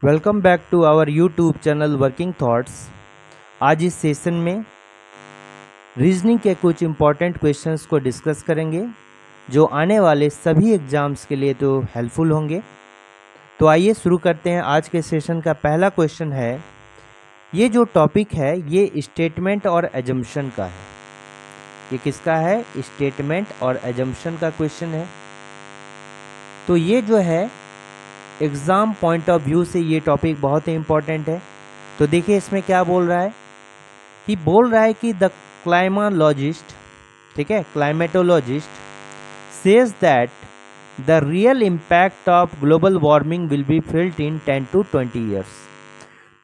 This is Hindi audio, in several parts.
Welcome back to our YouTube channel working thoughts. आज इस सेशन में रीजनिंग के कुछ इम्पॉर्टेंट क्वेश्चंस को डिस्कस करेंगे जो आने वाले सभी एग्जाम्स के लिए तो हेल्पफुल होंगे। तो आइए शुरू करते हैं। आज के सेशन का पहला क्वेश्चन है, ये जो टॉपिक है ये स्टेटमेंट और एजम्पशन का है। ये किसका है? स्टेटमेंट और एजम्पशन का क्वेश्चन है। तो ये जो है एग्ज़ाम पॉइंट ऑफ व्यू से ये टॉपिक बहुत ही इम्पॉर्टेंट है। तो देखिए इसमें क्या बोल रहा है कि द क्लाइमालॉजिस्ट, ठीक है, climatologist says that the real impact of global warming will be felt in 10 to 20 years.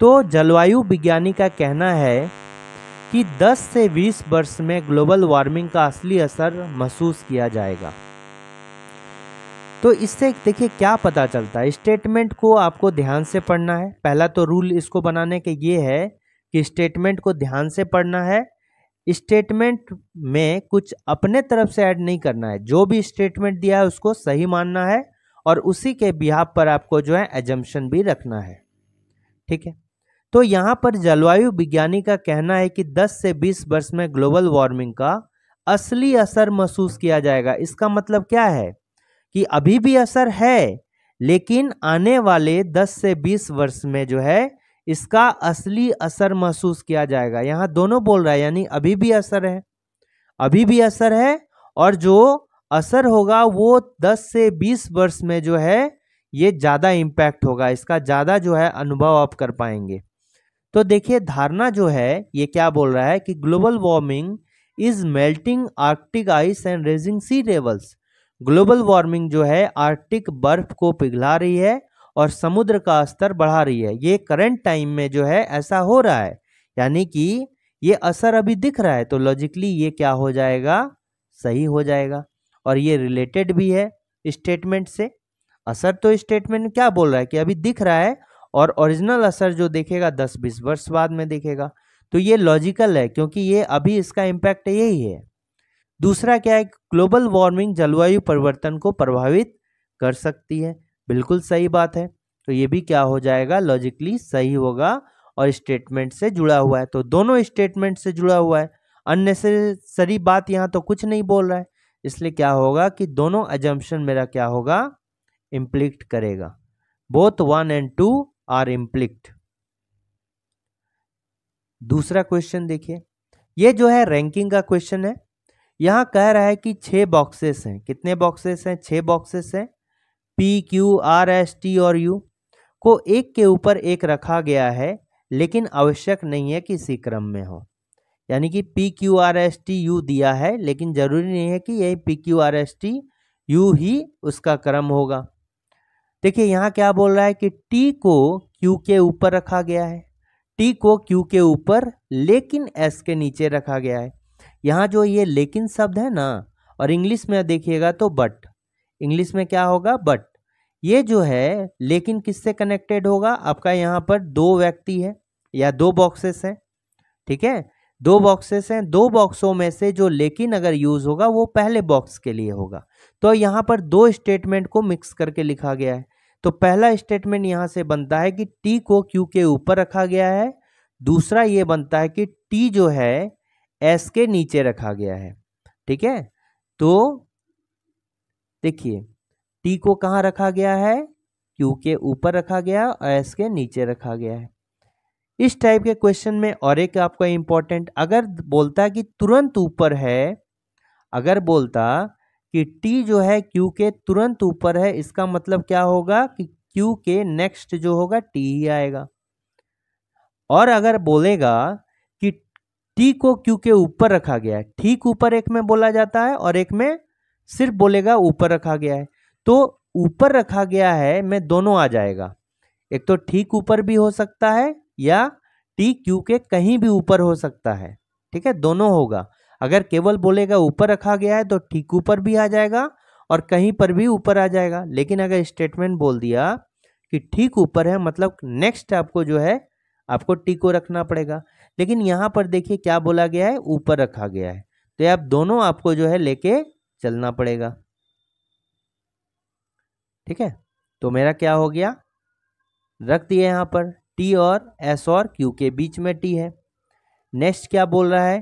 तो जलवायु विज्ञानी का कहना है कि 10 से 20 वर्ष में ग्लोबल वार्मिंग का असली असर महसूस किया जाएगा। तो इससे देखिए क्या पता चलता है। स्टेटमेंट को आपको ध्यान से पढ़ना है। पहला तो रूल इसको बनाने के ये है कि स्टेटमेंट को ध्यान से पढ़ना है। स्टेटमेंट में कुछ अपने तरफ से ऐड नहीं करना है। जो भी स्टेटमेंट दिया है उसको सही मानना है और उसी के बिहाफ पर आपको जो है एजम्पशन भी रखना है, ठीक है। तो यहाँ पर जलवायु विज्ञानी का कहना है कि 10 से 20 वर्ष में ग्लोबल वार्मिंग का असली असर महसूस किया जाएगा। इसका मतलब क्या है कि अभी भी असर है, लेकिन आने वाले 10 से 20 वर्ष में जो है इसका असली असर महसूस किया जाएगा। यहाँ दोनों बोल रहा है, यानी अभी भी असर है, अभी भी असर है और जो असर होगा वो 10 से 20 वर्ष में जो है ये ज़्यादा इम्पैक्ट होगा, इसका ज़्यादा जो है अनुभव आप कर पाएंगे। तो देखिए धारणा जो है ये क्या बोल रहा है कि global warming is melting Arctic ice and raising sea levels. Global warming जो है आर्कटिक बर्फ को पिघला रही है और समुद्र का स्तर बढ़ा रही है। ये करंट टाइम में जो है ऐसा हो रहा है, यानी कि ये असर अभी दिख रहा है। तो लॉजिकली ये क्या हो जाएगा? सही हो जाएगा। और ये रिलेटेड भी है स्टेटमेंट से। असर तो स्टेटमेंट क्या बोल रहा है कि अभी दिख रहा है और ओरिजिनल असर जो देखेगा 10-20 वर्ष बाद में देखेगा। तो ये लॉजिकल है क्योंकि ये अभी इसका इम्पैक्ट यही है। दूसरा क्या है? ग्लोबल वार्मिंग जलवायु परिवर्तन को प्रभावित कर सकती है। बिल्कुल सही बात है। तो ये भी क्या हो जाएगा? लॉजिकली सही होगा और स्टेटमेंट से जुड़ा हुआ है। तो दोनों स्टेटमेंट से जुड़ा हुआ है। अननेसेसरी बात यहाँ तो कुछ नहीं बोल रहा है, इसलिए क्या होगा कि दोनों अजम्पशन मेरा क्या होगा? इम्प्लिक्ट करेगा। Both 1 and 2 are implicit. दूसरा क्वेश्चन देखिए, ये जो है रैंकिंग का क्वेश्चन है। यहाँ कह रहा है कि 6 बॉक्सेस हैं। कितने बॉक्सेस हैं? 6 बॉक्सेस हैं। P, Q, R, S, T और यू को एक के ऊपर एक रखा गया है, लेकिन आवश्यक नहीं है कि इसी क्रम में हो। यानी कि P, Q, R, S, T, U दिया है, लेकिन जरूरी नहीं है कि यही P, Q, R, S, T, U ही उसका क्रम होगा। देखिए यहाँ क्या बोल रहा है कि टी को क्यू के ऊपर रखा गया है, टी को क्यू के ऊपर लेकिन एस के नीचे रखा गया है। यहाँ जो ये लेकिन शब्द है ना, और इंग्लिश में देखिएगा तो बट, इंग्लिश में क्या होगा? बट। ये जो है लेकिन किससे कनेक्टेड होगा? आपका यहाँ पर 2 व्यक्ति है या 2 बॉक्सेस हैं, ठीक है, 2 बॉक्सेस हैं। 2 बॉक्सों में से जो लेकिन अगर यूज होगा वो पहले बॉक्स के लिए होगा। तो यहाँ पर 2 स्टेटमेंट को मिक्स करके लिखा गया है। तो पहला स्टेटमेंट यहाँ से बनता है कि टी को क्यू के ऊपर रखा गया है। दूसरा ये बनता है कि टी जो है एस के नीचे रखा गया है, ठीक है। तो देखिए टी को कहाँ रखा गया है? क्यू के ऊपर रखा गया और एस के नीचे रखा गया है। इस टाइप के क्वेश्चन में और एक आपका इंपॉर्टेंट, अगर बोलता कि तुरंत ऊपर है, अगर बोलता कि टी जो है क्यू के तुरंत ऊपर है, इसका मतलब क्या होगा कि क्यू के नेक्स्ट जो होगा टी ही आएगा। और अगर बोलेगा कि टी को क्यू के ऊपर रखा गया है, ठीक ऊपर एक में बोला जाता है और एक में सिर्फ बोलेगा ऊपर रखा गया है, तो ऊपर रखा गया है में दोनों आ जाएगा। एक तो ठीक ऊपर भी हो सकता है या टी क्यू के कहीं भी ऊपर हो सकता है, ठीक है, दोनों होगा। अगर केवल बोलेगा ऊपर रखा गया है तो ठीक ऊपर भी आ जाएगा और कहीं पर भी ऊपर आ जाएगा। लेकिन अगर स्टेटमेंट बोल दिया कि ठीक ऊपर है, मतलब नेक्स्ट आपको जो है आपको टी को रखना पड़ेगा। लेकिन यहाँ पर देखिए क्या बोला गया है? ऊपर रखा गया है। तो आप दोनों आपको जो है लेके चलना पड़ेगा, ठीक है। तो मेरा क्या हो गया? रख दिए यहाँ पर, टी और एस और क्यू के बीच में टी है। नेक्स्ट क्या बोल रहा है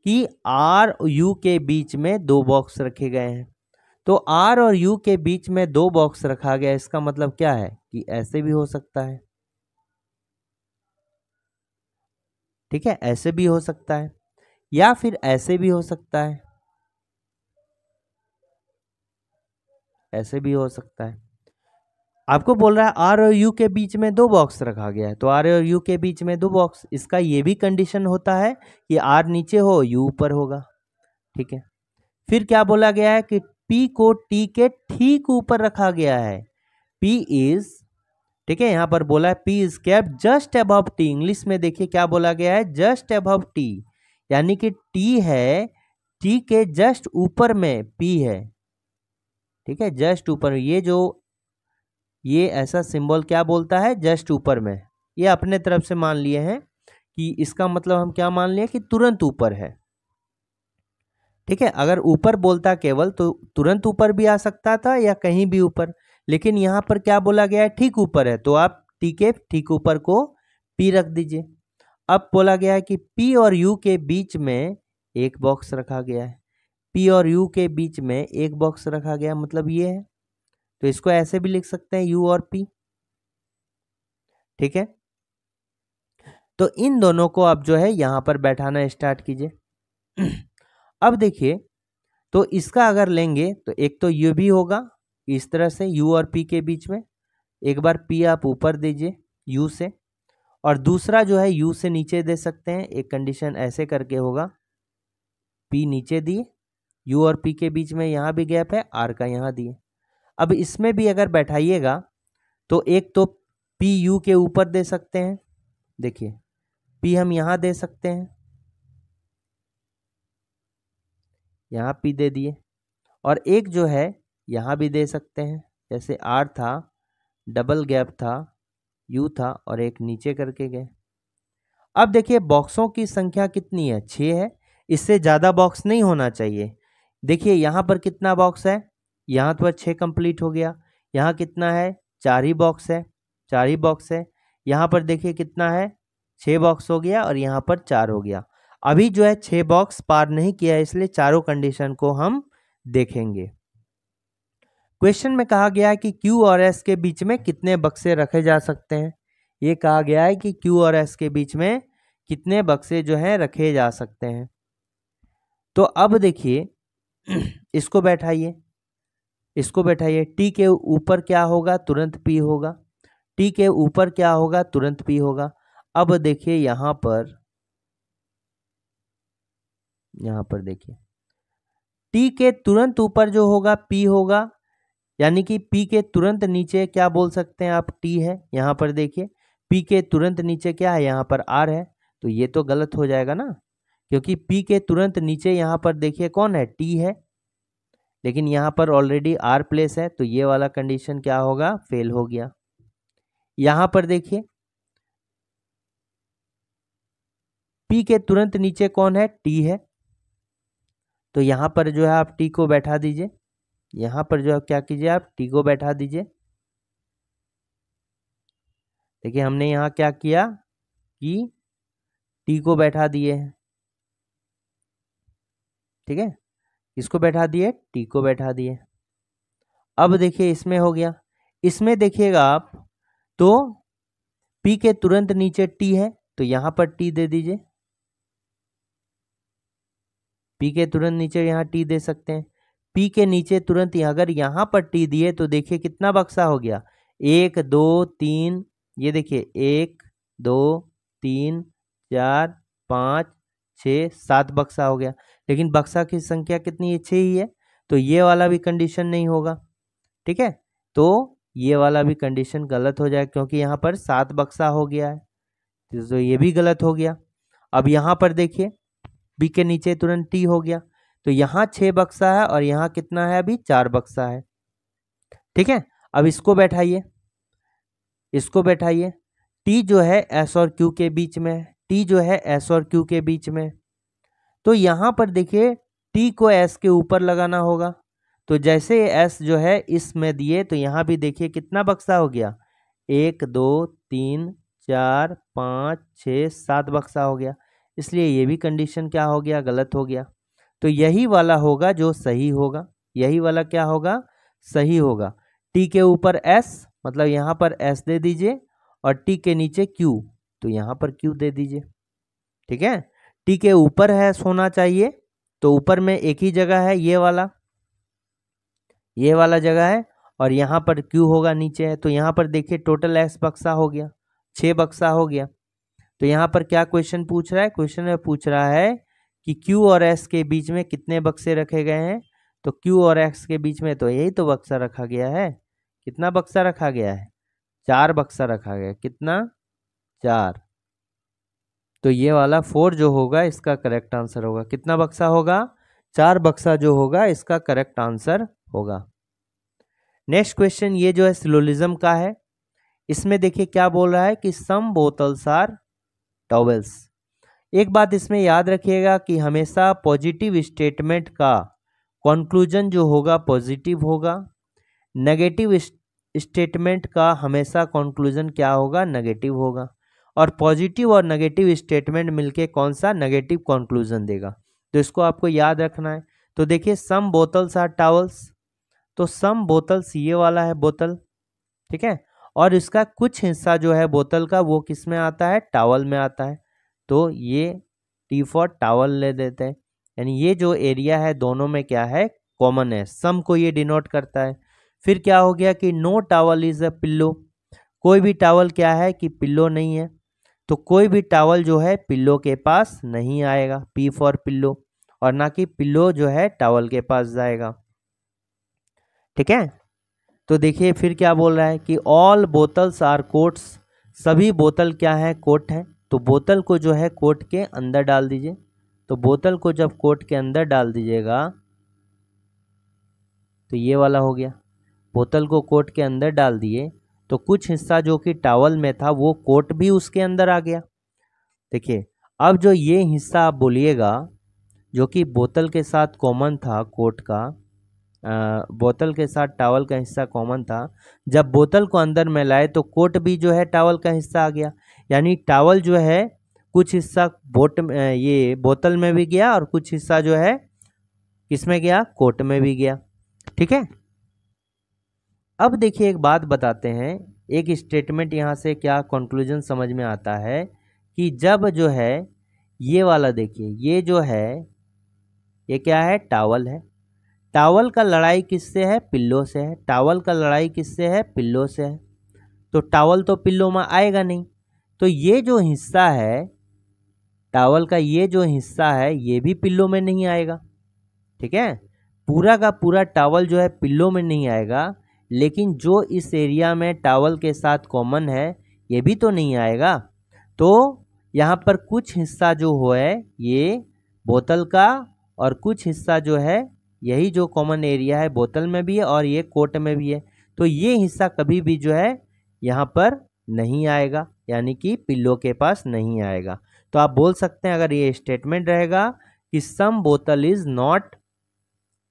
कि आर यू के बीच में दो बॉक्स रखे गए हैं। तो आर और यू के बीच में दो बॉक्स रखा गया, इसका मतलब क्या है कि ऐसे भी हो सकता है, ठीक है, ऐसे भी हो सकता है या फिर ऐसे भी हो सकता है, ऐसे भी हो सकता है। आपको बोल रहा है आर और यू के बीच में दो बॉक्स रखा गया है, तो आर और यू के बीच में दो बॉक्स, इसका ये भी कंडीशन होता है कि आर नीचे हो यू ऊपर होगा, ठीक है। फिर क्या बोला गया है कि P को T के ठीक ऊपर रखा गया है। P इज, ठीक है, यहां पर बोला है P is kept just above T। English में देखिए क्या बोला गया है, जस्ट अबव T, यानी कि T है, T के जस्ट ऊपर में P है, ठीक है, जस्ट ऊपर। ये ऐसा सिंबल क्या बोलता है, जस्ट ऊपर में। ये अपने तरफ से मान लिए हैं कि इसका मतलब हम क्या मान लिए कि तुरंत ऊपर है, ठीक है। अगर ऊपर बोलता केवल तो तुरंत ऊपर भी आ सकता था या कहीं भी ऊपर, लेकिन यहां पर क्या बोला गया है, ठीक ऊपर है, तो आप टी के ठीक ऊपर को पी रख दीजिए। अब बोला गया है कि पी और यू के बीच में एक बॉक्स रखा गया है, पी और यू के बीच में एक बॉक्स रखा गया, मतलब ये है, तो इसको ऐसे भी लिख सकते हैं यू और पी, ठीक है। तो इन दोनों को अब जो है यहां पर बैठाना स्टार्ट कीजिए। अब देखिए, तो इसका अगर लेंगे तो एक तो ये भी होगा इस तरह से u और p के बीच में, एक बार p आप ऊपर दीजिए u से, और दूसरा जो है u से नीचे दे सकते हैं, एक कंडीशन ऐसे करके होगा, p नीचे दिए, u और p के बीच में यहाँ भी गैप है, r का यहाँ दिए। अब इसमें भी अगर बैठाइएगा तो एक तो p u के ऊपर दे सकते हैं, देखिए p हम यहाँ दे सकते हैं, यहाँ p दे दिए, और एक जो है यहाँ भी दे सकते हैं, जैसे R था, डबल गैप था, U था, और एक नीचे करके गए। अब देखिए बॉक्सों की संख्या कितनी है, 6 है, इससे ज़्यादा बॉक्स नहीं होना चाहिए। देखिए यहाँ पर कितना बॉक्स है, यहाँ पर 6 कंप्लीट हो गया, यहाँ कितना है, 4 ही बॉक्स है, 4 ही बॉक्स है, यहाँ पर देखिए कितना है, 6 बॉक्स हो गया, और यहाँ पर 4 हो गया। अभी जो है 6 बॉक्स पार नहीं किया है, इसलिए चारों कंडीशन को हम देखेंगे। क्वेश्चन में कहा गया है कि Q और S के बीच में कितने बक्से रखे जा सकते हैं। ये कहा गया है कि Q और S के बीच में कितने बक्से जो हैं रखे जा सकते हैं। तो अब देखिए इसको बैठाइए, इसको बैठाइए, T के ऊपर क्या होगा, तुरंत P होगा, T के ऊपर क्या होगा, तुरंत P होगा। अब देखिए यहाँ पर देखिए T के तुरंत ऊपर जो होगा P होगा, यानी कि P के तुरंत नीचे क्या बोल सकते हैं आप, T है। यहाँ पर देखिए P के तुरंत नीचे क्या है, यहाँ पर R है, तो ये तो गलत हो जाएगा ना, क्योंकि P के तुरंत नीचे यहाँ पर देखिए कौन है, T है, लेकिन यहाँ पर ऑलरेडी R प्लेस है, तो ये वाला कंडीशन क्या होगा, फेल हो गया। यहाँ पर देखिए P के तुरंत नीचे कौन है, T है, तो यहाँ पर जो है आप T को बैठा दीजिए, यहाँ पर जो है क्या कीजिए, आप T को बैठा दीजिए। देखिए हमने यहाँ क्या किया कि T को बैठा दिए हैं, ठीक है, इसको बैठा दिए, T को बैठा दिए। अब देखिए इसमें हो गया, इसमें देखिएगा आप तो P के तुरंत नीचे T है, तो यहाँ पर T दे दीजिए, P के तुरंत नीचे यहाँ T दे सकते हैं। P के नीचे तुरंत अगर यहाँ पर T दिए तो देखिए कितना बक्सा हो गया, 1 2 3, ये देखिए 1 2 3 4 5 6 7 बक्सा हो गया, लेकिन बक्सा की संख्या कितनी है, 6 ही है, तो ये वाला भी कंडीशन नहीं होगा, ठीक है। तो ये वाला भी कंडीशन गलत हो जाए, क्योंकि यहाँ पर 7 बक्सा हो गया है, तो ये भी गलत हो गया। अब यहाँ पर देखिए बी के नीचे तुरंत टी हो गया, तो यहाँ 6 बक्सा है और यहाँ कितना है, अभी 4 बक्सा है, ठीक है। अब इसको बैठाइए, इसको बैठाइए, टी जो है एस और क्यू के बीच में है, टी जो है एस और क्यू के बीच में, तो यहाँ पर देखिए टी को एस के ऊपर लगाना होगा, तो जैसे एस जो है इसमें दिए तो यहाँ भी देखिए कितना बक्सा हो गया, 1 2 3 4 5 6 7 बक्सा हो गया, इसलिए ये भी कंडीशन क्या हो गया, गलत हो गया। तो यही वाला होगा जो सही होगा, यही वाला क्या होगा, सही होगा। टी के ऊपर एस, मतलब यहाँ पर एस दे दीजिए, और टी के नीचे क्यू, तो यहाँ पर क्यू दे दीजिए। ठीक है, टी के ऊपर है होना चाहिए, तो ऊपर में एक ही जगह है, ये वाला जगह है, और यहाँ पर क्यू होगा नीचे है। तो यहाँ पर देखिए टोटल एस बक्सा हो गया, 6 बक्सा हो गया। तो यहाँ पर क्या क्वेश्चन पूछ रहा है, क्वेश्चन में पूछ रहा है कि क्यू और एस के बीच में कितने बक्से रखे गए हैं। तो क्यू और एक्स के बीच में तो यही तो बक्सा रखा गया है। कितना बक्सा रखा गया है, 4 बक्सा रखा गया। कितना, 4। तो ये वाला 4 जो होगा इसका करेक्ट आंसर होगा। कितना बक्सा होगा, 4 बक्सा जो होगा इसका करेक्ट आंसर होगा। नेक्स्ट क्वेश्चन ये जो है सिलोजिज्म का है। इसमें देखिए क्या बोल रहा है कि सम बोतल्स आर टॉवेल्स। एक बात इसमें याद रखिएगा कि हमेशा पॉजिटिव स्टेटमेंट का कंक्लूजन जो होगा पॉजिटिव होगा, नेगेटिव स्टेटमेंट का हमेशा कंक्लूजन क्या होगा, नेगेटिव होगा। और पॉजिटिव और नेगेटिव स्टेटमेंट मिलके कौन सा, नेगेटिव कंक्लूजन देगा। तो इसको आपको याद रखना है। तो देखिए सम बोतल्स आर टॉवल्स, तो सम बोतल्स ये वाला है बोतल, ठीक है, और इसका कुछ हिस्सा जो है बोतल का वो किस में आता है, टावल में आता है। तो ये टी फॉर टावल ले देते हैं, यानी ये जो एरिया है दोनों में क्या है, कॉमन है। सम को ये डिनोट करता है। फिर क्या हो गया कि no towel is a pillow, कोई भी टावल क्या है कि पिल्लो नहीं है। तो कोई भी टावल जो है पिल्लो के पास नहीं आएगा, पी फॉर पिल्लो, और ना कि पिल्लो जो है टावल के पास जाएगा। ठीक है, तो देखिए फिर क्या बोल रहा है कि ऑल बोतल्स आर कोट्स, सभी बोतल क्या है, कोट है। तो बोतल को जो है कोट के अंदर डाल दीजिए। तो बोतल को जब कोट के अंदर डाल दीजिएगा तो ये वाला हो गया, बोतल को कोट के अंदर डाल दिए तो कुछ हिस्सा जो कि टावल में था वो कोट भी उसके अंदर आ गया। देखिए अब जो ये हिस्सा आप बोलिएगा जो कि बोतल के साथ कॉमन था, कोट का बोतल के साथ टावल का हिस्सा कॉमन था, जब बोतल को अंदर में लाए तो कोट भी जो है टावल का हिस्सा आ गया। यानी टावल जो है कुछ हिस्सा ये बोतल में भी गया और कुछ हिस्सा जो है किसमें गया, कोट में भी गया। ठीक है, अब देखिए एक बात बताते हैं, एक स्टेटमेंट यहाँ से क्या कंक्लूजन समझ में आता है कि जब जो है ये वाला देखिए, ये जो है ये क्या है, टावल है। टावल का लड़ाई किससे है, पिल्लो से है। टावल का लड़ाई किससे है, पिल्लो से है। तो टावल तो पिल्लो में आएगा नहीं, तो ये जो हिस्सा है टावल का, ये जो हिस्सा है ये भी पिल्लो में नहीं आएगा। ठीक है, पूरा का पूरा टावल जो है पिल्लो में नहीं आएगा, लेकिन जो इस एरिया में टावल के साथ कॉमन है ये भी तो नहीं आएगा। तो यहाँ पर कुछ हिस्सा जो है ये बोतल का और कुछ हिस्सा जो है यही जो कॉमन एरिया है बोतल में भी है और ये कोट में भी है। तो ये हिस्सा कभी भी जो है यहाँ पर नहीं आएगा, यानी कि पिल्लो के पास नहीं आएगा। तो आप बोल सकते हैं अगर ये स्टेटमेंट रहेगा कि सम बोतल इज नॉट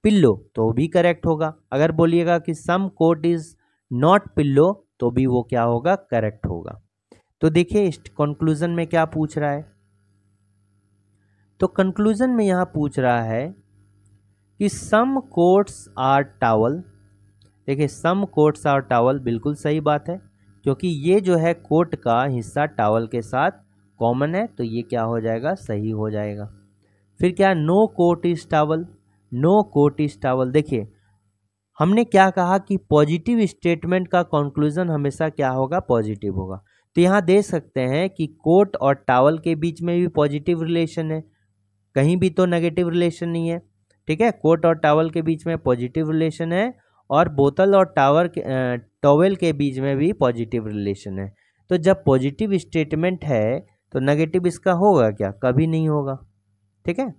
पिल्लो तो भी करेक्ट होगा। अगर बोलिएगा कि सम कोट इज नॉट पिल्लो तो भी वो क्या होगा, करेक्ट होगा। तो देखिए इस कंक्लूजन में क्या पूछ रहा है, तो कंक्लूजन में यहाँ पूछ रहा है कि सम कोट्स आर टावल। देखिए सम कोट्स आर टावल बिल्कुल सही बात है, क्योंकि ये जो है कोट का हिस्सा टावल के साथ कॉमन है, तो ये क्या हो जाएगा, सही हो जाएगा। फिर क्या, no coat is towel, no coat is towel. देखिए हमने क्या कहा कि पॉजिटिव स्टेटमेंट का कंक्लूजन हमेशा क्या होगा, पॉजिटिव होगा। तो यहाँ दे सकते हैं कि कोट और टावल के बीच में भी पॉजिटिव रिलेशन है, कहीं भी तो नेगेटिव रिलेशन नहीं है। ठीक है, कोट और टावल के बीच में पॉजिटिव रिलेशन है और बोतल और टॉवेल के बीच में भी पॉजिटिव रिलेशन है। तो जब पॉजिटिव स्टेटमेंट है तो नेगेटिव इसका होगा क्या, कभी नहीं होगा। ठीक है,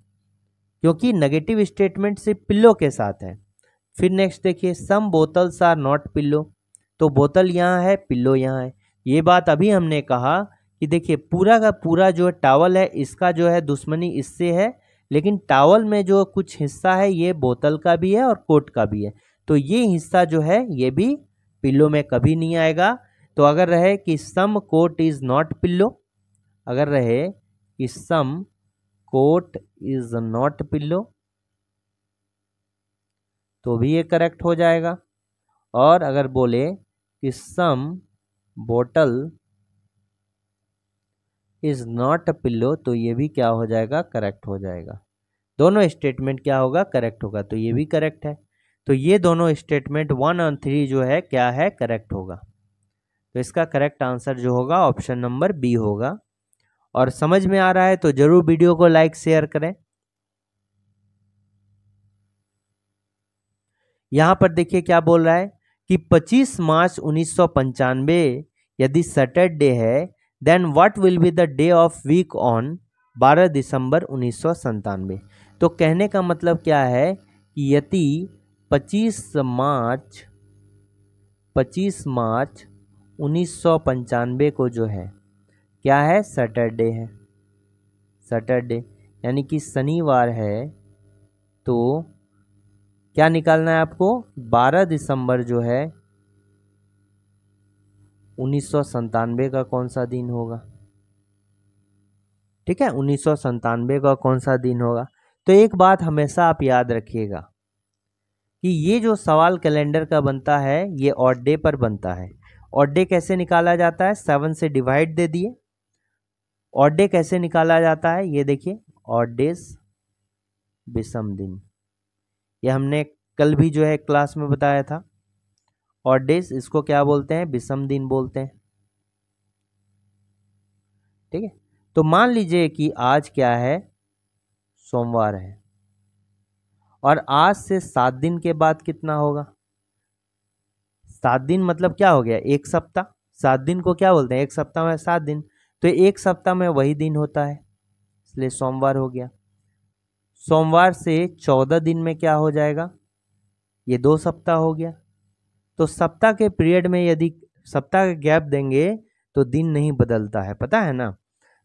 क्योंकि नेगेटिव स्टेटमेंट सिर्फ पिल्लो के साथ है। फिर नेक्स्ट देखिए, सम बोतल्स आर नॉट पिल्लो, तो बोतल यहाँ है, पिल्लो यहाँ है। ये बात अभी हमने कहा कि देखिए पूरा का पूरा जो टावल है इसका जो है दुश्मनी इससे है, लेकिन टावल में जो कुछ हिस्सा है ये बोतल का भी है और कोट का भी है। तो ये हिस्सा जो है ये भी पिल्लो में कभी नहीं आएगा। तो अगर रहे कि सम कोट इज नॉट पिल्लो, अगर रहे कि सम कोट इज नॉट पिल्लो तो भी ये करेक्ट हो जाएगा। और अगर बोले कि सम बोतल इज नॉट पिल्लो तो ये भी क्या हो जाएगा, करेक्ट हो जाएगा। दोनों स्टेटमेंट क्या होगा, करेक्ट होगा। तो ये भी करेक्ट है। तो ये दोनों स्टेटमेंट 1 और 3 जो है क्या है, करेक्ट होगा। तो इसका करेक्ट आंसर जो होगा ऑप्शन नंबर बी होगा। और समझ में आ रहा है तो जरूर वीडियो को लाइक शेयर करें। यहां पर देखिए क्या बोल रहा है कि 25 मार्च 1995 यदि सैटरडे है then what will be the day of week on 12 December 1997। तो कहने का मतलब क्या है कि यदि 25 मार्च 1995 को जो है क्या है, सैटरडे है, सैटरडे यानी कि शनिवार है, तो क्या निकालना है आपको, 12 दिसंबर जो है 1997 का कौन सा दिन होगा। ठीक है, 1997 का कौन सा दिन होगा। तो एक बात हमेशा आप याद रखिएगा कि ये जो सवाल कैलेंडर का बनता है ये ऑड डे पर बनता है। ऑड डे कैसे निकाला जाता है, 7 से डिवाइड दे दिए। ऑड डे कैसे निकाला जाता है ये देखिए, ऑड डेज विषम दिन, ये हमने कल भी जो है क्लास में बताया था। ऑड डेज इसको क्या बोलते हैं, विषम दिन बोलते हैं। ठीक है, तो मान लीजिए कि आज क्या है, सोमवार है, और आज से 7 दिन के बाद कितना होगा, 7 दिन मतलब क्या हो गया, एक सप्ताह। 7 दिन को क्या बोलते हैं, एक सप्ताह में 7 दिन, तो एक सप्ताह में वही दिन होता है, इसलिए सोमवार हो गया। सोमवार से 14 दिन में क्या हो जाएगा, ये 2 सप्ताह हो गया। तो सप्ताह के पीरियड में यदि सप्ताह का गैप देंगे तो दिन नहीं बदलता है, पता है ना।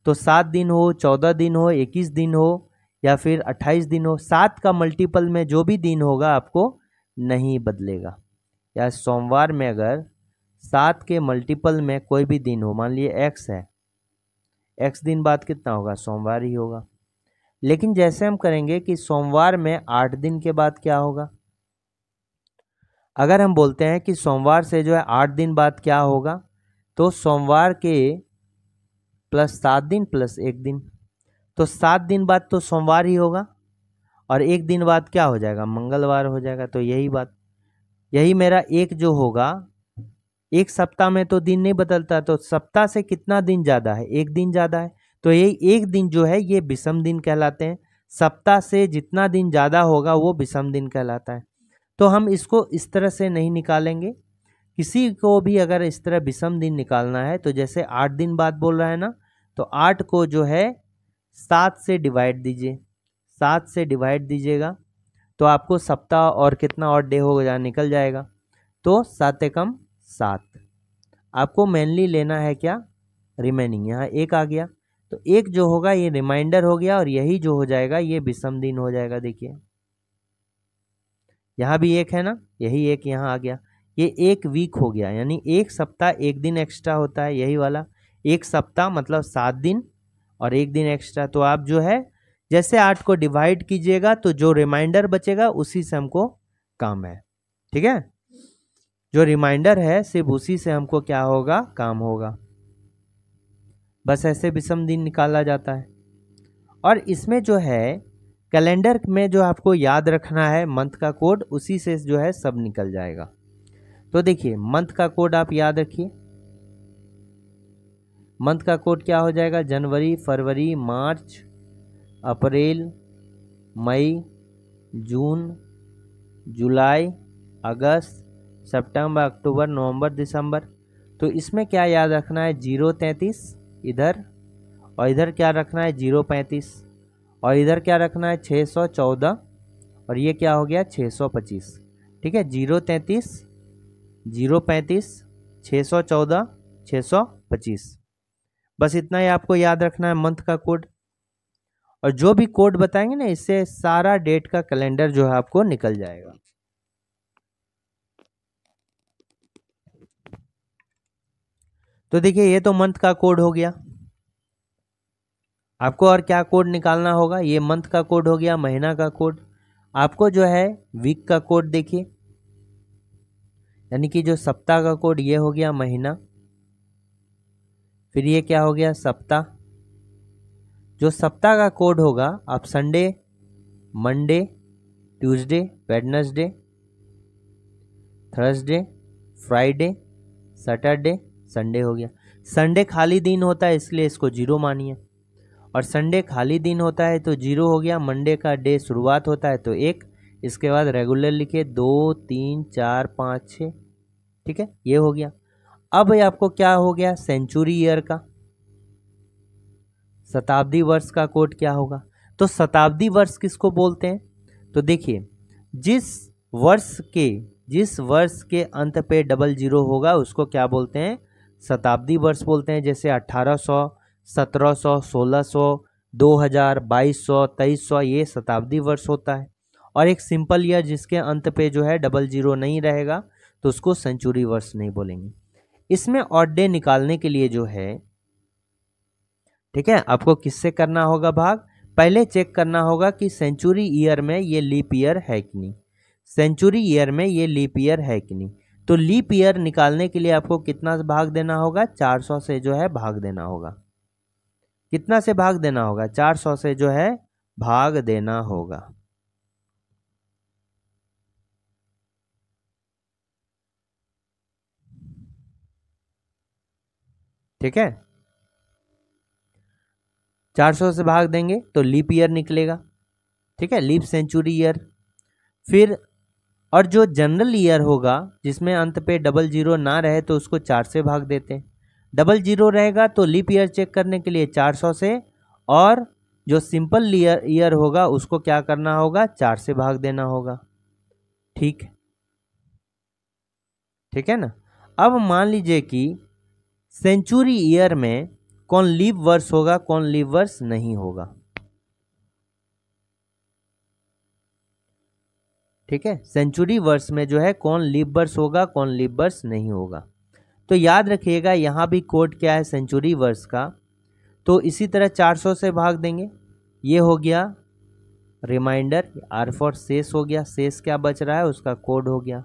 तो 7 दिन हो, 14 दिन हो, 21 दिन हो या फिर 28 दिन हो, 7 का मल्टीपल में जो भी दिन होगा आपको नहीं बदलेगा। या सोमवार में अगर 7 के मल्टीपल में कोई भी दिन हो, मान लिए x है, x दिन बाद कितना होगा, सोमवार ही होगा। लेकिन जैसे हम करेंगे कि सोमवार में 8 दिन के बाद क्या होगा, अगर हम बोलते हैं कि सोमवार से जो है 8 दिन बाद क्या होगा, तो सोमवार के प्लस 7 दिन प्लस 1 दिन, तो 7 दिन बाद तो सोमवार ही होगा और 1 दिन बाद क्या हो जाएगा, मंगलवार हो जाएगा। तो यही बात, यही मेरा एक जो होगा, एक सप्ताह में तो दिन नहीं बदलता, तो सप्ताह से कितना दिन ज़्यादा है, 1 दिन ज़्यादा है, तो यही 1 दिन जो है ये विषम दिन कहलाते हैं। सप्ताह से जितना दिन ज़्यादा होगा वो विषम दिन कहलाता है। तो हम इसको इस तरह से नहीं निकालेंगे। किसी को भी अगर इस तरह विषम दिन निकालना है तो जैसे 8 दिन बाद बोल रहा है ना, तो 8 को जो है 7 से डिवाइड दीजिए, 7 से डिवाइड दीजिएगा तो आपको सप्ताह और कितना और डे होगा निकल जाएगा। तो 7 एकम 7, आपको मेनली लेना है क्या, रिमेनिंग, यहाँ 1 आ गया, तो 1 जो होगा ये रिमाइंडर हो गया और यही जो हो जाएगा ये विषम दिन हो जाएगा। देखिए यहाँ भी 1 है ना, यही 1 यहाँ आ गया, ये 1 वीक हो गया, यानी 1 सप्ताह 1 दिन एक्स्ट्रा होता है, यही वाला 1 सप्ताह मतलब 7 दिन और 1 दिन एक्स्ट्रा। तो आप जो है जैसे 8 को डिवाइड कीजिएगा तो जो रिमाइंडर बचेगा उसी से हमको काम है। ठीक है, जो रिमाइंडर है सिर्फ उसी से हमको क्या होगा, काम होगा। बस ऐसे विषम दिन निकाला जाता है। और इसमें जो है कैलेंडर में जो आपको याद रखना है मंथ का कोड, उसी से जो है सब निकल जाएगा। तो देखिए मंथ का कोड आप याद रखिए, मंथ का कोड क्या हो जाएगा, जनवरी, फरवरी, मार्च, अप्रैल, मई, जून, जुलाई, अगस्त, सितंबर, अक्टूबर, नवंबर, दिसंबर। तो इसमें क्या याद रखना है, 033 इधर, और इधर क्या रखना है 035, और इधर क्या रखना है 614, और ये क्या हो गया 625। ठीक है, 033, 035, 614, 625, बस इतना ही आपको याद रखना है मंथ का कोड। और जो भी कोड बताएंगे ना इससे सारा डेट का कैलेंडर जो है आपको निकल जाएगा। तो देखिए ये तो मंथ का कोड हो गया। आपको और क्या कोड निकालना होगा, ये मंथ का कोड हो गया, महीना का कोड। आपको जो है वीक का कोड देखिए, यानी कि जो सप्ताह का कोड ये हो गया महीना, फिर ये क्या हो गया सप्ताह। जो सप्ताह का कोड होगा आप Sunday, Monday, Tuesday, Wednesday, Thursday, Friday, Saturday, Sunday हो गया। संडे खाली दिन होता है इसलिए इसको जीरो मानिए, और संडे खाली दिन होता है तो जीरो हो गया। मंडे का डे शुरुआत होता है तो एक, इसके बाद रेगुलर लिखिए 2 3 4 5 6, ठीक है, ये हो गया। अब आपको क्या हो गया सेंचुरी ईयर का, शताब्दी वर्ष का कोड क्या होगा। तो शताब्दी वर्ष किसको बोलते हैं, तो देखिए जिस वर्ष के अंत पे 00 होगा उसको क्या बोलते हैं, शताब्दी वर्ष बोलते हैं। जैसे 1800, 1700, 1600, 2000, 2200, 2300, ये शताब्दी वर्ष होता है। और एक सिंपल ईयर जिसके अंत पे जो है 00 नहीं रहेगा तो उसको सेंचुरी वर्ष नहीं बोलेंगे। इसमें ऑड डे निकालने के लिए जो है, ठीक है, आपको किससे करना होगा भाग, पहले चेक करना होगा कि सेंचुरी ईयर में ये लीप ईयर है कि नहीं, सेंचुरी ईयर में ये लीप ईयर है कि नहीं। तो लीप ईयर निकालने के लिए आपको कितना भाग देना होगा, 400 से जो है भाग देना होगा। कितना से भाग देना होगा, 400 से जो है भाग देना होगा। ठीक है, 400 से भाग देंगे तो लीप ईयर निकलेगा, ठीक है, लीप सेंचुरी ईयर। फिर और जो जनरल ईयर होगा जिसमें अंत पे 00 ना रहे तो उसको 4 से भाग देते हैं। 00 रहेगा तो लीप ईयर चेक करने के लिए 400 से, और जो सिंपल ईयर होगा उसको क्या करना होगा, 4 से भाग देना होगा। ठीक है ना। अब मान लीजिए कि सेंचुरी ईयर में कौन लीप वर्ष होगा, कौन लीप वर्ष नहीं होगा। ठीक है, सेंचुरी वर्ष में जो है कौन लीप वर्ष होगा, कौन लीप वर्ष नहीं होगा। तो याद रखिएगा यहाँ भी कोड क्या है सेंचुरी वर्ष का, तो इसी तरह 400 से भाग देंगे, ये हो गया रिमाइंडर, आर फॉर शेष हो गया, शेष क्या बच रहा है उसका कोड हो गया।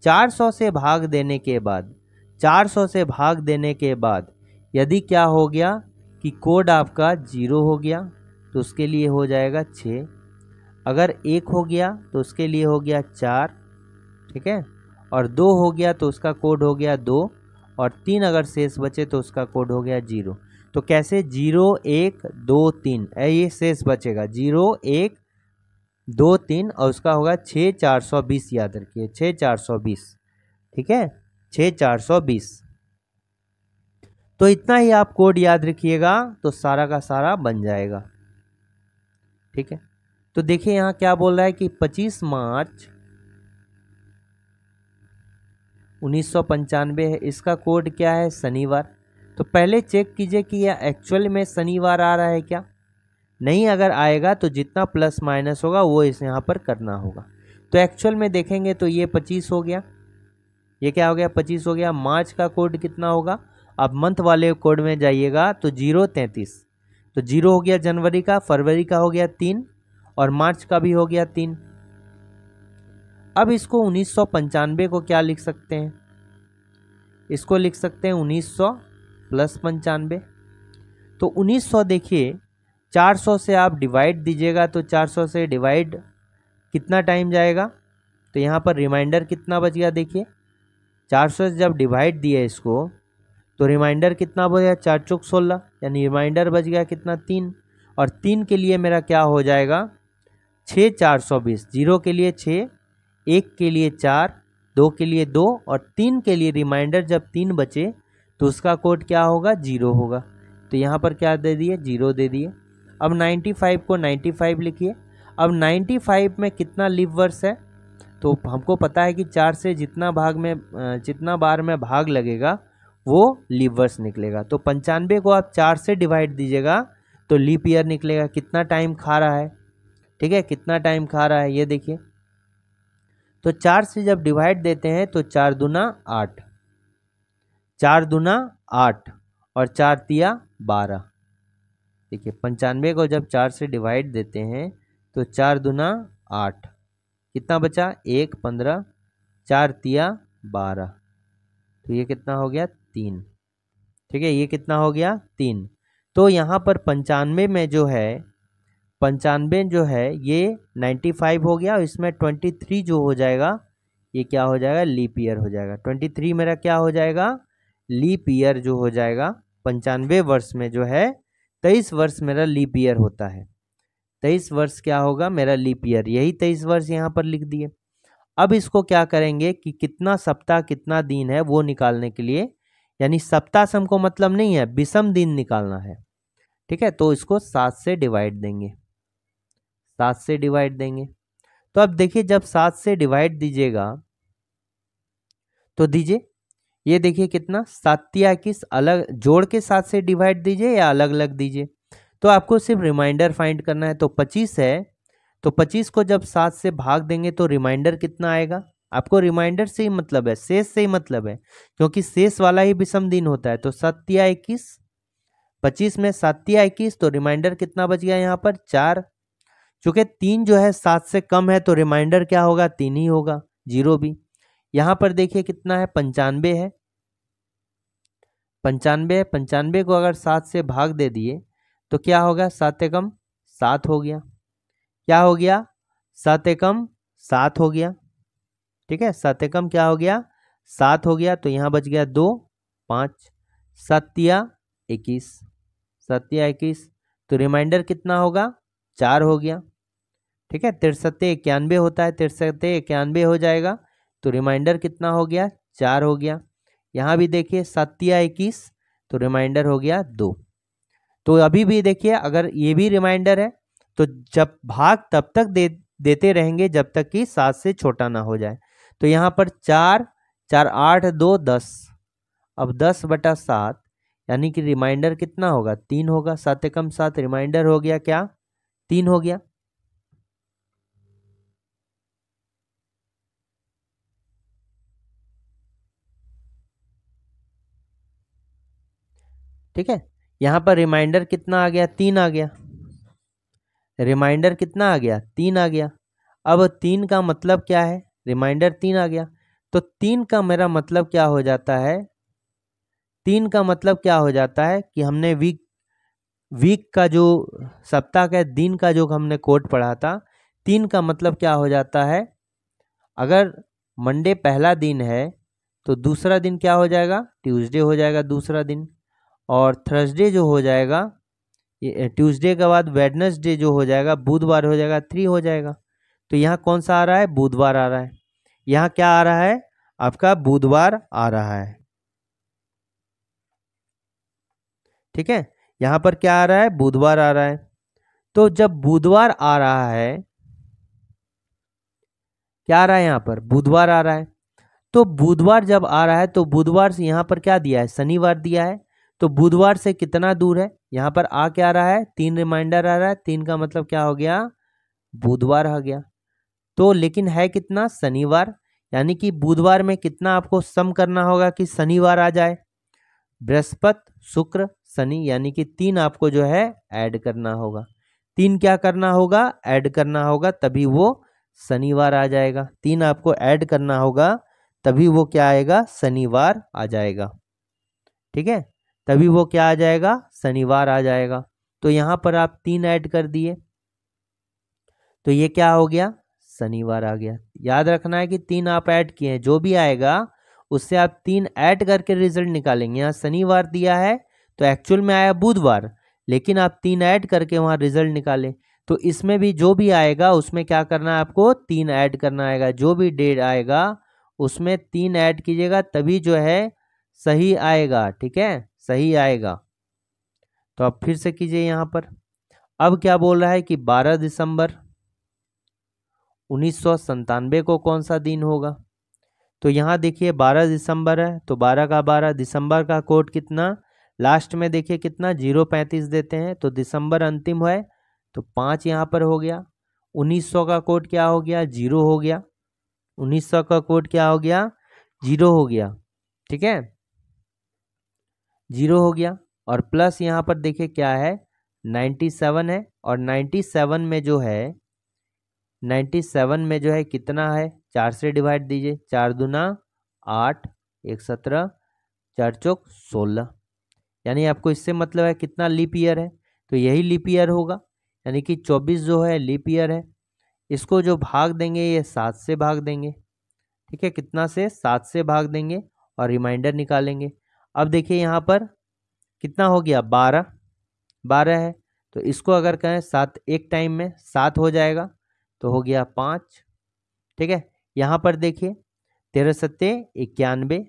400 से भाग देने के बाद, 400 से भाग देने के बाद यदि क्या हो गया कि कोड आपका 0 हो गया तो उसके लिए हो जाएगा 6, अगर 1 हो गया तो उसके लिए हो गया 4, ठीक है, और 2 हो गया तो उसका कोड हो गया 2, और 3 अगर शेष बचे तो उसका कोड हो गया 0। तो कैसे 0 1 2 3 ये शेष बचेगा 0 1 2 3, और उसका होगा 6420, याद रखिए 6420, ठीक है, 6420। तो इतना ही आप कोड याद रखिएगा तो सारा का सारा बन जाएगा। ठीक है, तो देखिए यहाँ क्या बोल रहा है कि 25 मार्च 1995 है, इसका कोड क्या है शनिवार। तो पहले चेक कीजिए कि यह एक्चुअल में शनिवार आ रहा है क्या, नहीं अगर आएगा तो जितना प्लस माइनस होगा वो इस यहाँ पर करना होगा। तो एक्चुअल में देखेंगे तो ये 25 हो गया, ये क्या हो गया 25 हो गया। मार्च का कोड कितना होगा, अब मंथ वाले कोड में जाइएगा तो 033, तो 0 हो गया जनवरी का, फरवरी का हो गया 3, और मार्च का भी हो गया 3। अब इसको 1995 को क्या लिख सकते हैं, इसको लिख सकते हैं 1900 प्लस 95। तो 1900 देखिए 400 से आप डिवाइड दीजिएगा तो 400 से डिवाइड कितना टाइम जाएगा, तो यहाँ पर रिमाइंडर कितना बच गया, देखिए 400 से जब डिवाइड दिए इसको तो रिमाइंडर कितना बच गया 4 चौक 16, यानी रिमाइंडर बच गया कितना 3, और 3 के लिए मेरा क्या हो जाएगा 6420, 0 के लिए 6, 1 के लिए 4, 2 के लिए 2, और 3 के लिए रिमाइंडर जब 3 बचे तो उसका कोड क्या होगा 0 होगा। तो यहाँ पर क्या दे दिए 0 दे दिए। अब 95 को 95 लिखिए। अब 95 में कितना लीप वर्ष है, तो हमको पता है कि 4 से जितना बार में भाग लगेगा वो लीप वर्ष निकलेगा। तो 95 को आप 4 से डिवाइड दीजिएगा तो लीप ईयर निकलेगा। कितना टाइम खा रहा है, ठीक है, कितना टाइम खा रहा है ये देखिए। तो 4 से जब डिवाइड देते हैं तो 4 दूना 8, 4 दूना 8 और 4 तिया 12। देखिए 95 को जब 4 से डिवाइड देते हैं तो 4 दूना 8, कितना बचा 1 15, 4 तिया 12, तो ये कितना हो गया 3। ठीक है, ये कितना हो गया 3। तो यहाँ पर 95 में जो है 95 जो है ये 95 हो गया और इसमें 23 जो हो जाएगा ये क्या हो जाएगा लीप ईयर हो जाएगा। 23 मेरा क्या हो जाएगा लीप ईयर जो हो जाएगा। 95 वर्ष में जो है 23 वर्ष मेरा लीप ईयर होता है। 23 वर्ष क्या होगा मेरा लीप ईयर, यही 23 वर्ष यहाँ पर लिख दिए। अब इसको क्या करेंगे कि कितना सप्ताह कितना दिन है वो निकालने के लिए, यानी सप्ताह से हमको मतलब नहीं है, विषम दिन निकालना है। ठीक है, तो इसको 7 से डिवाइड देंगे, 7 से डिवाइड देंगे। तो अब देखिए जब 7 से डिवाइड दीजिएगा तो दीजिए, ये देखिए कितना 7 या 21 अलग जोड़ के 7 से डिवाइड दीजिए या अलग अलग दीजिए। तो आपको सिर्फ रिमाइंडर फाइंड करना है। तो 25 है, तो 25 को जब 7 से भाग देंगे तो रिमाइंडर कितना आएगा। आपको रिमाइंडर से ही मतलब है, शेष से ही मतलब है, क्योंकि शेष वाला ही विषम दिन होता है। तो 7 या 21, 25 में 7 या 21, तो रिमाइंडर कितना बच गया यहाँ पर 4। चूंकि 3 जो है 7 से कम है तो रिमाइंडर क्या होगा 3 ही होगा, 0 भी। यहाँ पर देखिए कितना है 95 है, 95 को अगर 7 से भाग दे दिए तो क्या होगा 7 एकम 7 हो गया। क्या हो गया 7 एकम 7 हो गया। ठीक है, 7 एकम क्या हो गया 7 हो गया। तो यहाँ बच गया 2 5, 7 या 21, 7 या 21, तो रिमाइंडर कितना होगा 4 हो गया। ठीक है, 63 91 होता है, 63 91 हो जाएगा, तो रिमाइंडर कितना हो गया 4 हो गया। यहाँ भी देखिए 7 या 21, तो रिमाइंडर हो गया 2। तो अभी भी देखिए अगर ये भी रिमाइंडर है तो जब भाग तब तक देते रहेंगे जब तक कि 7 से छोटा ना हो जाए। तो यहाँ पर 4 4 8 2 10, अब 10/7 यानी कि रिमाइंडर कितना होगा 3 होगा। 7 एकम 7 रिमाइंडर हो गया क्या 3 हो गया। ठीक है, यहाँ पर रिमाइंडर कितना आ गया 3 आ गया, रिमाइंडर कितना आ गया 3 आ गया। अब 3 का मतलब क्या है, रिमाइंडर 3 आ गया, तो 3 का मेरा मतलब क्या हो जाता है, 3 का मतलब क्या हो जाता है कि हमने वीक का जो सप्ताह का दिन का जो हमने कोड पढ़ा था, 3 का मतलब क्या हो जाता है, अगर मंडे पहला दिन है तो दूसरा दिन क्या हो जाएगा ट्यूसडे हो जाएगा दूसरा दिन, और थर्सडे जो हो जाएगा ट्यूसडे के बाद वेडनेसडे जो हो जाएगा बुधवार हो जाएगा 3 हो जाएगा। तो यहाँ कौन सा आ रहा है बुधवार आ रहा है, यहाँ क्या आ रहा है आपका बुधवार आ रहा है। ठीक है, यहाँ पर क्या आ रहा है बुधवार आ रहा है। तो जब बुधवार आ रहा है, क्या आ रहा है यहाँ पर बुधवार आ रहा है, तो बुधवार जब आ रहा है तो बुधवार से यहाँ पर क्या दिया है शनिवार दिया है, तो बुधवार से कितना दूर है, यहाँ पर आ क्या रहा है 3 रिमाइंडर आ रहा है, 3 का मतलब क्या हो गया बुधवार आ गया। तो लेकिन है कितना शनिवार, यानी कि बुधवार में कितना आपको सम करना होगा कि शनिवार आ जाए, बृहस्पति शुक्र शनि, यानी कि 3 आपको जो है ऐड करना होगा। 3 क्या करना होगा ऐड करना होगा, तभी वो शनिवार आ जाएगा। 3 आपको ऐड करना होगा तभी वो क्या आएगा शनिवार आ जाएगा। ठीक है, तभी वो क्या आ जाएगा शनिवार आ जाएगा। तो यहाँ पर आप 3 ऐड कर दिए तो ये क्या हो गया शनिवार आ गया। याद रखना है कि 3 आप ऐड किए हैं, जो भी आएगा उससे आप 3 ऐड करके रिजल्ट निकालेंगे। यहाँ शनिवार दिया है तो एक्चुअल में आया बुधवार, लेकिन आप 3 ऐड करके वहाँ रिजल्ट निकाले। तो इसमें भी जो भी आएगा उसमें क्या करना है आपको 3 ऐड करना आएगा, जो भी डेट आएगा उसमें 3 ऐड कीजिएगा तभी जो है सही आएगा। ठीक है, सही आएगा। तो अब फिर से कीजिए यहाँ पर। अब क्या बोल रहा है कि 12 दिसंबर 1997 को कौन सा दिन होगा। तो यहाँ देखिए 12 दिसंबर है तो 12 का 12, दिसंबर का कोड कितना लास्ट में देखिए कितना 035 देते हैं, तो दिसंबर अंतिम है तो 5 यहाँ पर हो गया। 1900 का कोड क्या हो गया 0 हो गया, 1900 का कोड क्या हो गया 0 हो गया। ठीक है, जीरो हो गया, और प्लस यहाँ पर देखिए क्या है 97 है, और 97 में जो है 97 में जो है कितना है, 4 से डिवाइड दीजिए, 4 दूना 8, 1 17, 4 चौक 16, यानी आपको इससे मतलब है कितना लीप ईयर है, तो यही लीप ईयर होगा, यानी कि 24 जो है लीप ईयर है। इसको जो भाग देंगे ये 7 से भाग देंगे, ठीक है, कितना से 7 से भाग देंगे और रिमाइंडर निकालेंगे। अब देखिए यहाँ पर कितना हो गया 12, 12 है, तो इसको अगर कहें 7 एक टाइम में 7 हो जाएगा तो हो गया 5, ठीक है। यहाँ पर देखिए 13 सत्ते 91,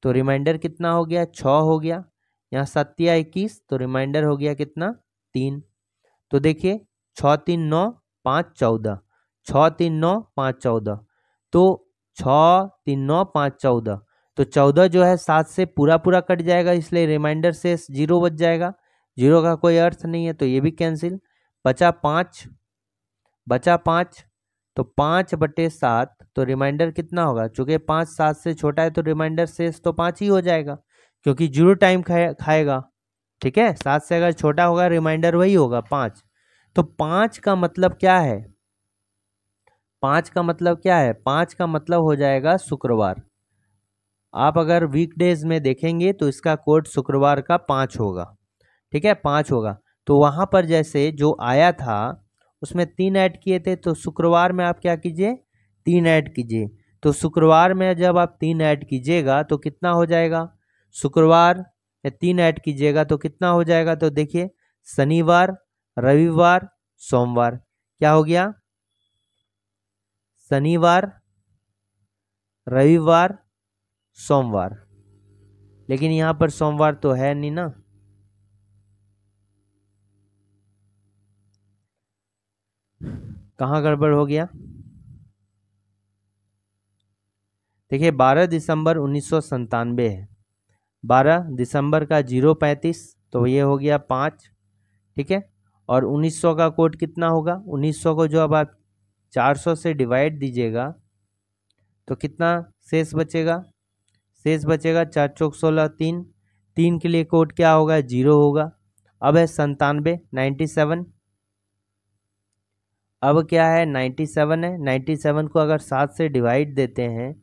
तो रिमाइंडर कितना हो गया 6 हो गया, यहाँ 7 या 21, तो रिमाइंडर हो गया कितना 3। तो देखिए 6 3 9 5 14, 6 3 9 5 14, तो 6 3 9 5 14, तो 14 जो है 7 से पूरा पूरा कट जाएगा, इसलिए रिमाइंडर से 0 बच जाएगा, 0 का कोई अर्थ नहीं है, तो ये भी कैंसिल। बचा 5, बचा 5, तो 5/7, तो रिमाइंडर कितना होगा, चूंकि 5 7 से छोटा है तो रिमाइंडर शेष तो 5 ही हो जाएगा, क्योंकि 0 टाइम खाएगा, ठीक है। 7 से अगर छोटा होगा रिमाइंडर वही होगा 5। तो 5 का मतलब क्या है, 5 का मतलब क्या है, 5 का मतलब हो जाएगा शुक्रवार। आप अगर वीकडेज में देखेंगे तो इसका कोड शुक्रवार का 5 होगा, ठीक है, 5 होगा। तो वहां पर जैसे जो आया था उसमें 3 ऐड किए थे, तो शुक्रवार में आप क्या कीजिए 3 ऐड कीजिए, तो शुक्रवार में जब आप 3 ऐड कीजिएगा तो कितना हो जाएगा, शुक्रवार में 3 ऐड कीजिएगा तो कितना हो जाएगा, तो देखिए शनिवार, रविवार, सोमवार, क्या हो गया, शनिवार, रविवार, सोमवार, लेकिन यहाँ पर सोमवार तो है नहीं ना, कहाँ गड़बड़ हो गया। देखिए 12 दिसंबर 1997 है, 12 दिसंबर का 035, तो ये हो गया 5, ठीक है। और 1900 का कोड कितना होगा, 1900 को जो अब आप 400 से डिवाइड दीजिएगा तो कितना शेष बचेगा, शेष बचेगा 4 चौक 16, 3, 3 के लिए कोड क्या होगा 0 होगा। अब है 97, 97, अब क्या है 97 है, 97 को अगर 7 से डिवाइड देते हैं,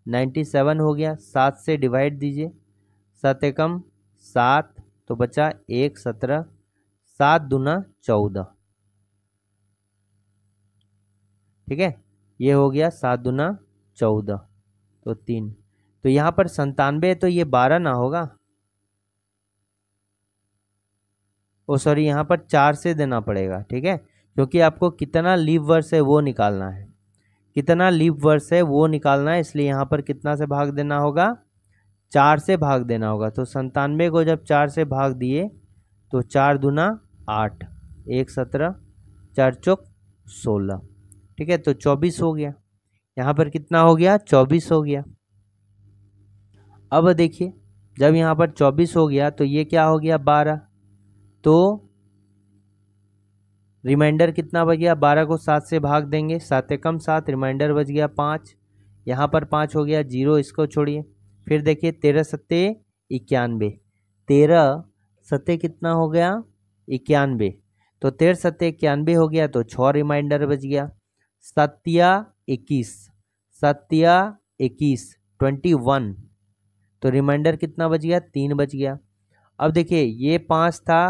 97 हो गया, 7 से डिवाइड दीजिए, 7 एकम 7, तो बचा 1 17, 7 दूना 14, ठीक है, ये हो गया 7 दूना 14, तो 3, तो यहाँ पर 97 तो ये 12 ना होगा, ओ सॉरी यहाँ पर 4 से देना पड़ेगा, ठीक है, क्योंकि आपको कितना लीप वर्ष है वो निकालना है, कितना लीप वर्ष है वो निकालना है, इसलिए यहाँ पर कितना से भाग देना होगा, 4 से भाग देना होगा। तो 97 को जब 4 से भाग दिए तो 4 दूना 8, 1 17, 4 चौक 16, ठीक है, तो 24 हो गया, यहाँ पर कितना हो गया 24 हो गया। अब देखिए जब यहाँ पर 24 हो गया तो ये क्या हो गया 12, तो रिमाइंडर कितना बच गया, 12 को 7 से भाग देंगे, 7 एकम 7, रिमाइंडर बच गया 5, यहाँ पर 5 हो गया 0, इसको छोड़िए। फिर देखिए 13 सत्ते 91, 13 सत्ते कितना हो गया 91, तो 13 सत्ते 91 हो गया, तो 6 रिमाइंडर बच गया, 7 21, 7 21 21, तो रिमाइंडर कितना बच गया 3 बच गया। अब देखिए ये 5 था,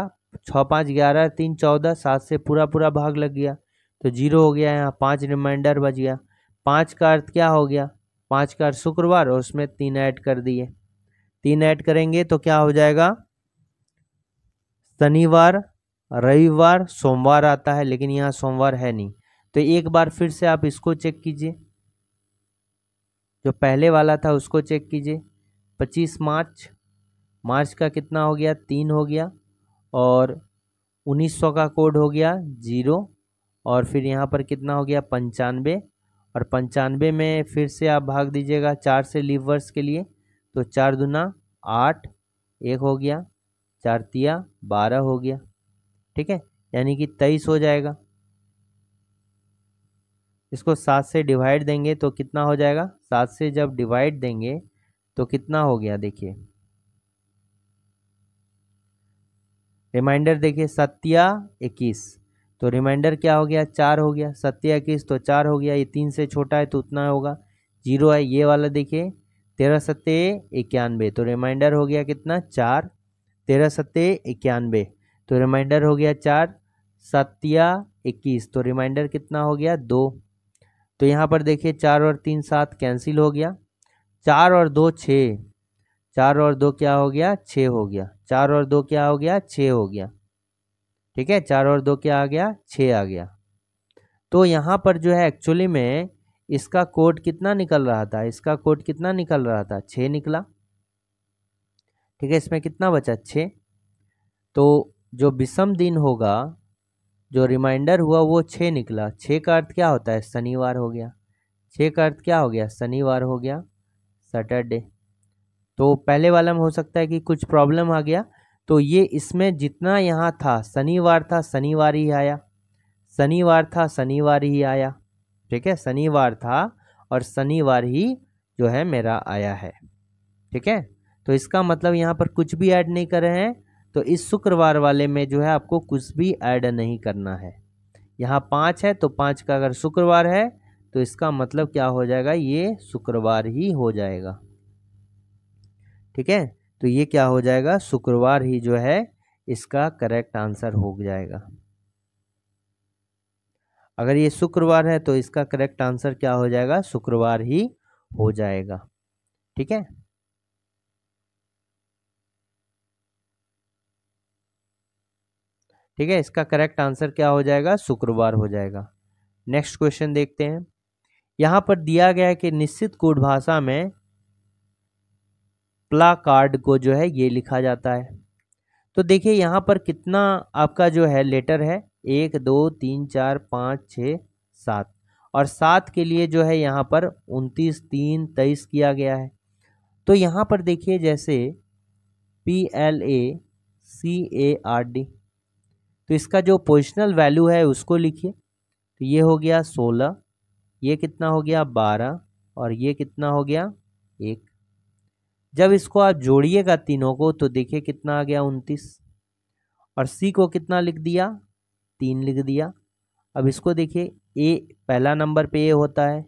6 5 11, 3 14, 7 से पूरा पूरा भाग लग गया तो 0 हो गया, यहाँ 5 रिमाइंडर बच गया। 5 का अर्थ क्या हो गया, 5 का अर्थ शुक्रवार, और उसमें 3 ऐड कर दिए, 3 ऐड करेंगे तो क्या हो जाएगा, शनिवार, रविवार, सोमवार आता है, लेकिन यहाँ सोमवार है नहीं, तो एक बार फिर से आप इसको चेक कीजिए, जो पहले वाला था उसको चेक कीजिए। 25 मार्च, मार्च का कितना हो गया 3 हो गया, और 1900 का कोड हो गया 0, और फिर यहाँ पर कितना हो गया 95, और 95 में फिर से आप भाग दीजिएगा 4 से लीव वर्ष के लिए, तो 4 दूना 8, 1 हो गया, 4 तिया 12 हो गया, ठीक है, यानी कि 23 हो जाएगा। इसको 7 से डिवाइड देंगे तो कितना हो जाएगा, 7 से जब डिवाइड देंगे तो कितना हो गया देखिए रिमाइंडर देखिए 7 21, तो रिमाइंडर क्या हो गया 4 हो गया। 7 21 तो 4 हो गया, ये 3 से छोटा है तो उतना होगा 0 है। ये वाला देखिए 13 7 91, तो रिमाइंडर हो गया कितना 4। 13 7 91 तो रिमाइंडर हो गया 4। 7 21 तो रिमाइंडर कितना हो गया 2। तो यहाँ पर देखिए 4 और 3 7 कैंसिल हो गया। 4 और 2 6, 4 और 2 क्या हो गया 6 हो गया। 4 और 2 क्या हो गया 6 हो गया। ठीक है, 4 और 2 क्या आ गया 6 आ गया। तो यहाँ पर जो है एक्चुअली में इसका कोड कितना निकल रहा था, इसका कोड कितना निकल रहा था 6 निकला। ठीक है, इसमें कितना बचा 6। तो जो विषम दिन होगा, जो रिमाइंडर हुआ वो 6 निकला। 6 का अर्थ क्या होता है शनिवार हो गया। 6 का अर्थ क्या हो गया शनिवार हो गया, सैटरडे। तो पहले वाला में हो सकता है कि कुछ प्रॉब्लम आ गया, तो ये इसमें जितना यहाँ था शनिवार था शनिवार ही आया, शनिवार था शनिवार ही आया। ठीक है, शनिवार था और शनिवार ही जो है मेरा आया है। ठीक है, तो इसका मतलब यहाँ पर कुछ भी ऐड नहीं कर रहे हैं, तो इस शुक्रवार वाले में जो है आपको कुछ भी ऐड नहीं करना है। यहाँ 5 है तो 5 का अगर शुक्रवार है तो इसका मतलब क्या हो जाएगा, ये शुक्रवार ही हो जाएगा। ठीक है, तो ये क्या हो जाएगा शुक्रवार ही जो है इसका करेक्ट आंसर हो जाएगा। अगर ये शुक्रवार है तो इसका करेक्ट आंसर क्या हो जाएगा शुक्रवार ही हो जाएगा। ठीक है, ठीक है, इसका करेक्ट आंसर क्या हो जाएगा शुक्रवार हो जाएगा। नेक्स्ट क्वेश्चन देखते हैं। यहां पर दिया गया है कि निश्चित कोड भाषा में प्लाकार्ड को जो है ये लिखा जाता है। तो देखिए यहाँ पर कितना आपका जो है लेटर है 1 2 3 4 5 6 7, और 7 के लिए जो है यहाँ पर 29 3 23 किया गया है। तो यहाँ पर देखिए जैसे PLACARD, तो इसका जो पोजिशनल वैल्यू है उसको लिखिए। तो ये हो गया 16, ये कितना हो गया 12, और ये कितना हो गया 1। जब इसको आप जोड़िएगा तीनों को तो देखिए कितना आ गया 29, और सी को कितना लिख दिया 3 लिख दिया। अब इसको देखिए ए पहला नंबर पे ए होता है,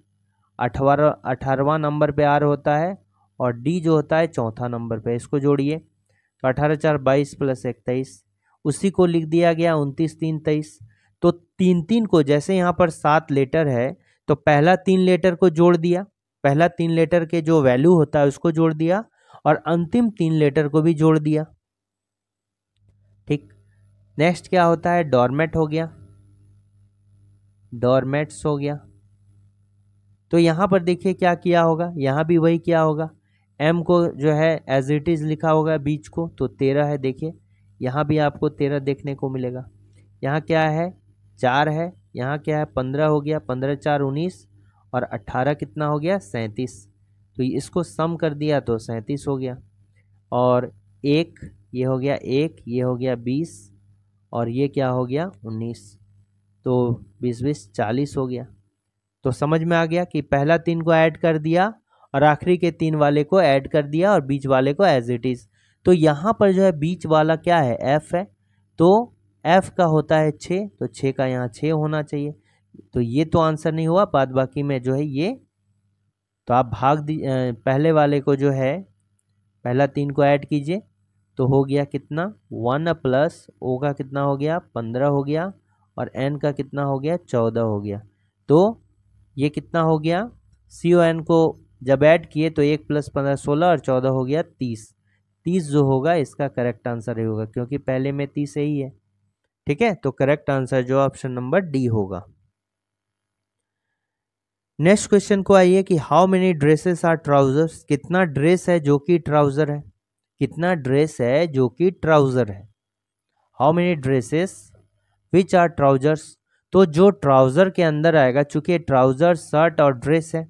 18वां नंबर पे आर होता है, और डी जो होता है चौथा नंबर पे। इसको जोड़िए तो 18 4 22 प्लस 1 23, उसी को लिख दिया गया 29 3 23। तो 3 3 को जैसे यहाँ पर 7 लेटर है तो पहला 3 लेटर को जोड़ दिया, पहला 3 लेटर के जो वैल्यू होता है उसको जोड़ दिया, और अंतिम 3 लेटर को भी जोड़ दिया। ठीक, नेक्स्ट क्या होता है डॉर्मेट हो गया, डॉर्मेट्स हो गया। तो यहाँ पर देखिए क्या किया होगा, यहाँ भी वही किया होगा। एम को जो है एज इट इज़ लिखा होगा बीच को, तो 13 है। देखिए यहाँ भी आपको 13 देखने को मिलेगा। यहाँ क्या है 4 है, यहाँ क्या है 15 हो गया, 15 4 19, और 18 कितना हो गया 37। तो इसको सम कर दिया तो 37 हो गया, और 1 ये हो गया 1, ये हो गया 20, और ये क्या हो गया 19। तो 20 20 40 हो गया। तो समझ में आ गया कि पहला 3 को ऐड कर दिया और आखिरी के 3 वाले को ऐड कर दिया और बीच वाले को एज इट इज़। तो यहाँ पर जो है बीच वाला क्या है एफ है, तो एफ का होता है 6, तो 6 का यहाँ 6 होना चाहिए। तो ये तो आंसर नहीं हुआ, बाद बाकी में जो है ये, तो आप पहले वाले को जो है पहला 3 को ऐड कीजिए तो हो गया कितना 1 प्लस ओ का कितना हो गया 15 हो गया, और एन का कितना हो गया 14 हो गया। तो ये कितना हो गया सी ओ एन को जब ऐड किए तो 1 + 15 16, और 14 हो गया 30। 30 जो होगा इसका करेक्ट आंसर ही होगा, क्योंकि पहले में 30 ही है। ठीक है, तो करेक्ट आंसर जो ऑप्शन नंबर डी होगा। नेक्स्ट क्वेश्चन को आइए कि how many dresses are trousers, कितना ड्रेस है जो कि ट्राउजर है, कितना ड्रेस है जो कि ट्राउजर है। How many dresses which are trousers, तो जो ट्राउजर के अंदर आएगा, चूंकि ट्राउजर शर्ट और ड्रेस है,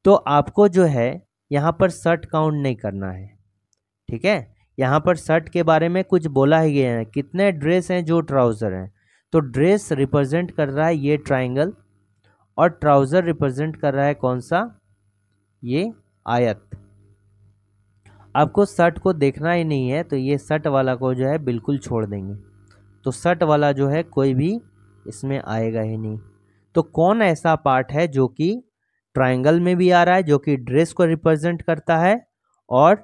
तो आपको जो है यहाँ पर शर्ट काउंट नहीं करना है। ठीक है, यहाँ पर शर्ट के बारे में कुछ बोला ही गया है, कितने ड्रेस हैं जो ट्राउजर हैं। तो ड्रेस रिप्रेजेंट कर रहा है ये ट्राइंगल, और ट्राउजर रिप्रेजेंट कर रहा है कौन सा, ये आयत। आपको शर्ट को देखना ही नहीं है तो ये शर्ट वाला को जो है बिल्कुल छोड़ देंगे। तो शर्ट वाला जो है कोई भी इसमें आएगा ही नहीं। तो कौन ऐसा पार्ट है जो कि ट्रायंगल में भी आ रहा है, जो कि ड्रेस को रिप्रेजेंट करता है, और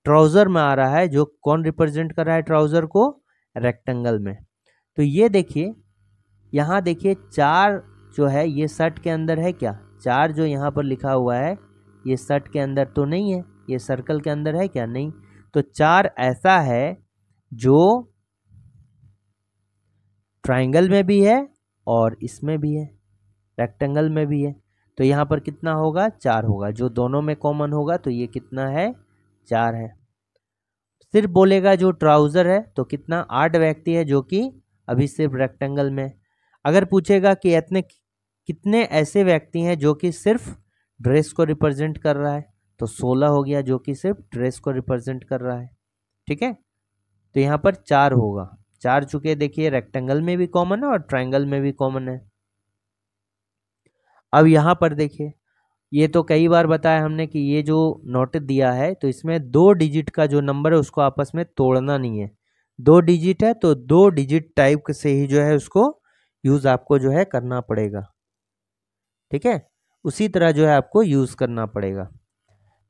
ट्राउज़र में आ रहा है, जो कौन रिप्रेजेंट कर रहा है ट्राउज़र को, रेक्टेंगल में। तो ये देखिए, यहाँ देखिए 4 जो है ये शर्ट के अंदर है क्या? 4 जो यहाँ पर लिखा हुआ है ये शर्ट के अंदर तो नहीं है, ये सर्कल के अंदर है क्या? नहीं। तो 4 ऐसा है जो ट्रायंगल में भी है और इसमें भी है, रेक्टेंगल में भी है। तो यहाँ पर कितना होगा? 4 होगा। जो दोनों में कॉमन होगा तो ये कितना है? 4 है। सिर्फ बोलेगा जो ट्राउज़र है तो कितना? 8 व्यक्ति है जो कि अभी सिर्फ रेक्टेंगल में। अगर पूछेगा कि इतने कितने ऐसे व्यक्ति हैं जो कि सिर्फ ड्रेस को रिप्रेजेंट कर रहा है, तो 16 हो गया जो कि सिर्फ ड्रेस को रिप्रेजेंट कर रहा है। ठीक है, तो यहाँ पर 4 होगा। 4 चुके देखिए, रेक्टेंगल में भी कॉमन है और ट्रायंगल में भी कॉमन है। अब यहाँ पर देखिए, ये तो कई बार बताया हमने कि ये जो नोट दिया है तो इसमें 2 डिजिट का जो नंबर है उसको आपस में तोड़ना नहीं है। 2 डिजिट है तो 2 डिजिट टाइप से ही जो है उसको यूज़ आपको जो है करना पड़ेगा। ठीक है, उसी तरह जो है आपको यूज़ करना पड़ेगा।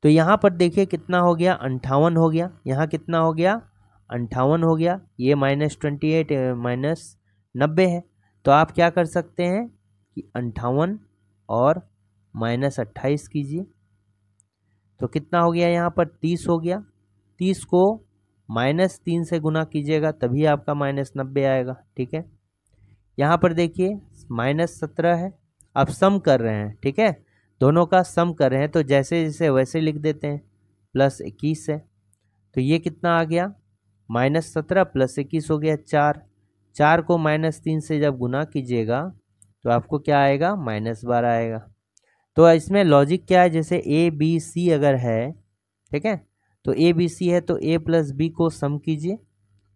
तो यहाँ पर देखिए कितना हो गया? 58 हो गया। यहाँ कितना हो गया? 58 हो गया। ये -28 -90 है। तो आप क्या कर सकते हैं कि 58 और -28 कीजिए, तो कितना हो गया? यहाँ पर 30 हो गया। 30 को -3 से गुना कीजिएगा तभी आपका -90 आएगा। ठीक है, यहाँ पर देखिए -17 है। आप सम कर रहे हैं, ठीक है, दोनों का सम कर रहे हैं तो जैसे जैसे वैसे लिख देते हैं। +21 है, तो ये कितना आ गया? -17 + 21 हो गया 4। 4 को -3 से जब गुना कीजिएगा तो आपको क्या आएगा? -12 आएगा। तो इसमें लॉजिक क्या है? जैसे ए बी सी अगर है, ठीक है, तो ए बी सी है तो ए + बी को सम कीजिए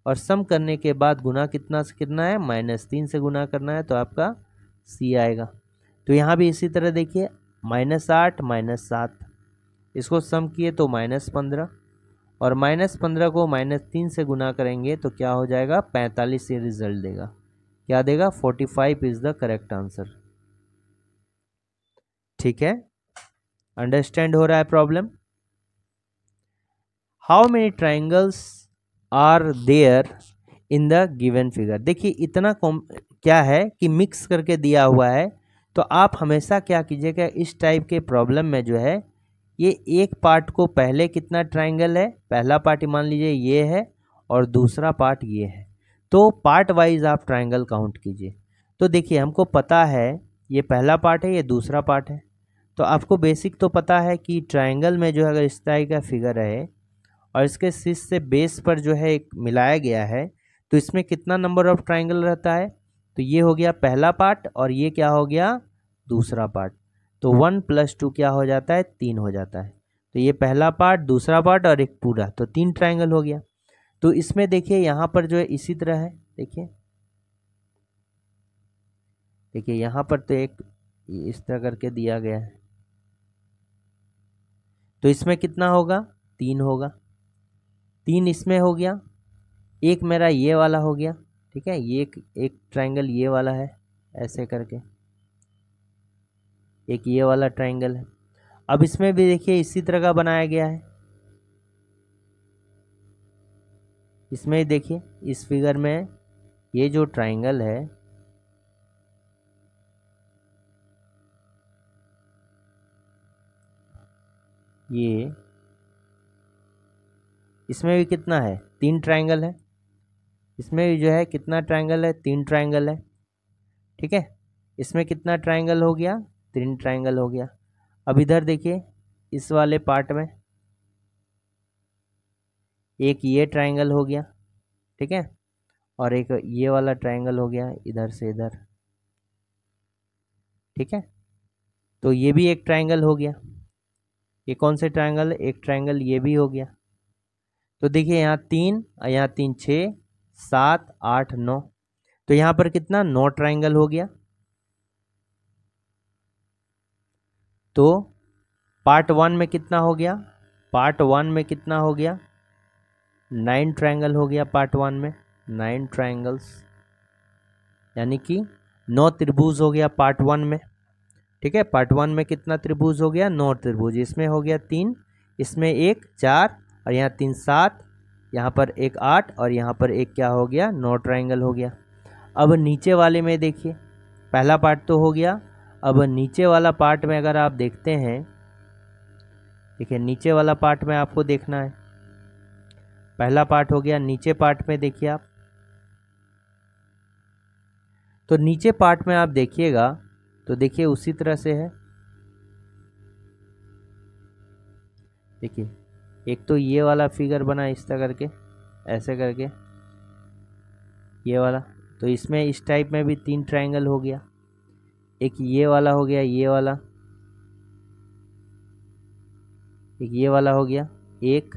और सम करने के बाद गुना कितना से कितना है? -3 से गुना करना है तो आपका सी आएगा। तो यहाँ भी इसी तरह देखिए, -8 -7 इसको सम किए तो -15 और -15 को -3 से गुना करेंगे तो क्या हो जाएगा? 45 ये रिजल्ट देगा। क्या देगा? 45 इज द करेक्ट आंसर। ठीक है, अंडरस्टैंड हो रहा है problem? How many triangles are there in the given figure? देखिए इतना क्या है कि मिक्स करके दिया हुआ है, तो आप हमेशा क्या कीजिएगा, इस टाइप के प्रॉब्लम में जो है ये एक पार्ट को पहले कितना ट्राइंगल है, पहला पार्ट मान लीजिए ये है और दूसरा पार्ट ये है, तो पार्ट वाइज आप ट्राइंगल काउंट कीजिए। तो देखिए हमको पता है ये पहला पार्ट है, ये दूसरा पार्ट है, तो आपको बेसिक तो पता है कि ट्राइंगल में जो है अगर इस तरह का फिगर है और इसके शीर्ष से बेस पर जो है एक मिलाया गया है तो इसमें कितना नंबर ऑफ ट्राइंगल रहता है? तो ये हो गया पहला पार्ट और ये क्या हो गया? दूसरा पार्ट। तो 1 + 2 क्या हो जाता है? 3 हो जाता है। तो ये पहला पार्ट, दूसरा पार्ट और एक पूरा, तो 3 ट्राइंगल हो गया। तो इसमें देखिए यहाँ पर जो है इसी तरह है, देखिए देखिए यहाँ पर तो एक इस तरह करके दिया गया है, तो इसमें कितना होगा? 3 होगा। 3 इसमें हो गया, एक मेरा ये वाला हो गया, ठीक है, ये एक ट्राइंगल ये वाला है ऐसे करके, एक ये वाला ट्राइंगल है। अब इसमें भी देखिए इसी तरह का बनाया गया है, इसमें देखिए इस फिगर में ये जो ट्राइंगल है ये, इसमें भी कितना है? 3 ट्राइंगल है। इसमें भी जो है कितना ट्राइंगल है? 3 ट्राइंगल है। ठीक है, इसमें कितना ट्राइंगल हो गया? 3 ट्राइंगल हो गया। अब इधर देखिए इस वाले पार्ट में एक ये ट्राइंगल हो गया, ठीक है, और एक ये वाला ट्राइंगल हो गया इधर से इधर, ठीक है, तो ये भी एक ट्राइंगल हो गया। ये कौन से ट्राइंगल? एक ट्राइंगल ये भी हो गया। तो देखिए यहाँ 3 और यहाँ 3, 6 7 8 9, तो यहाँ पर कितना? 9 ट्राइंगल हो गया। तो पार्ट 1 में कितना हो गया? पार्ट 1 में कितना हो गया, 9 ट्रायंगल हो गया पार्ट 1 में, 9 ट्रायंगल्स, यानी कि 9 त्रिभुज हो गया पार्ट 1 में। ठीक है, पार्ट 1 में कितना त्रिभुज हो गया, 9 त्रिभुज। इसमें हो गया 3, इसमें 1 4 और यहाँ 3 7, यहाँ पर 1 8 और यहाँ पर 1 क्या हो गया, 9 ट्रायंगल हो गया। अब नीचे वाले में देखिए, पहला पार्ट तो हो गया। अब नीचे वाला पार्ट में अगर आप देखते हैं, देखिए नीचे वाला पार्ट में आपको देखना है, पहला पार्ट हो गया। नीचे पार्ट में देखिए आप, तो नीचे पार्ट में आप देखिएगा तो देखिए उसी तरह से है। देखिए एक तो ये वाला फिगर बना इस तरह करके, ऐसे करके ये वाला, तो इसमें इस टाइप में भी 3 ट्रायंगल हो गया। एक ये वाला हो गया, ये वाला, एक ये वाला हो गया एक।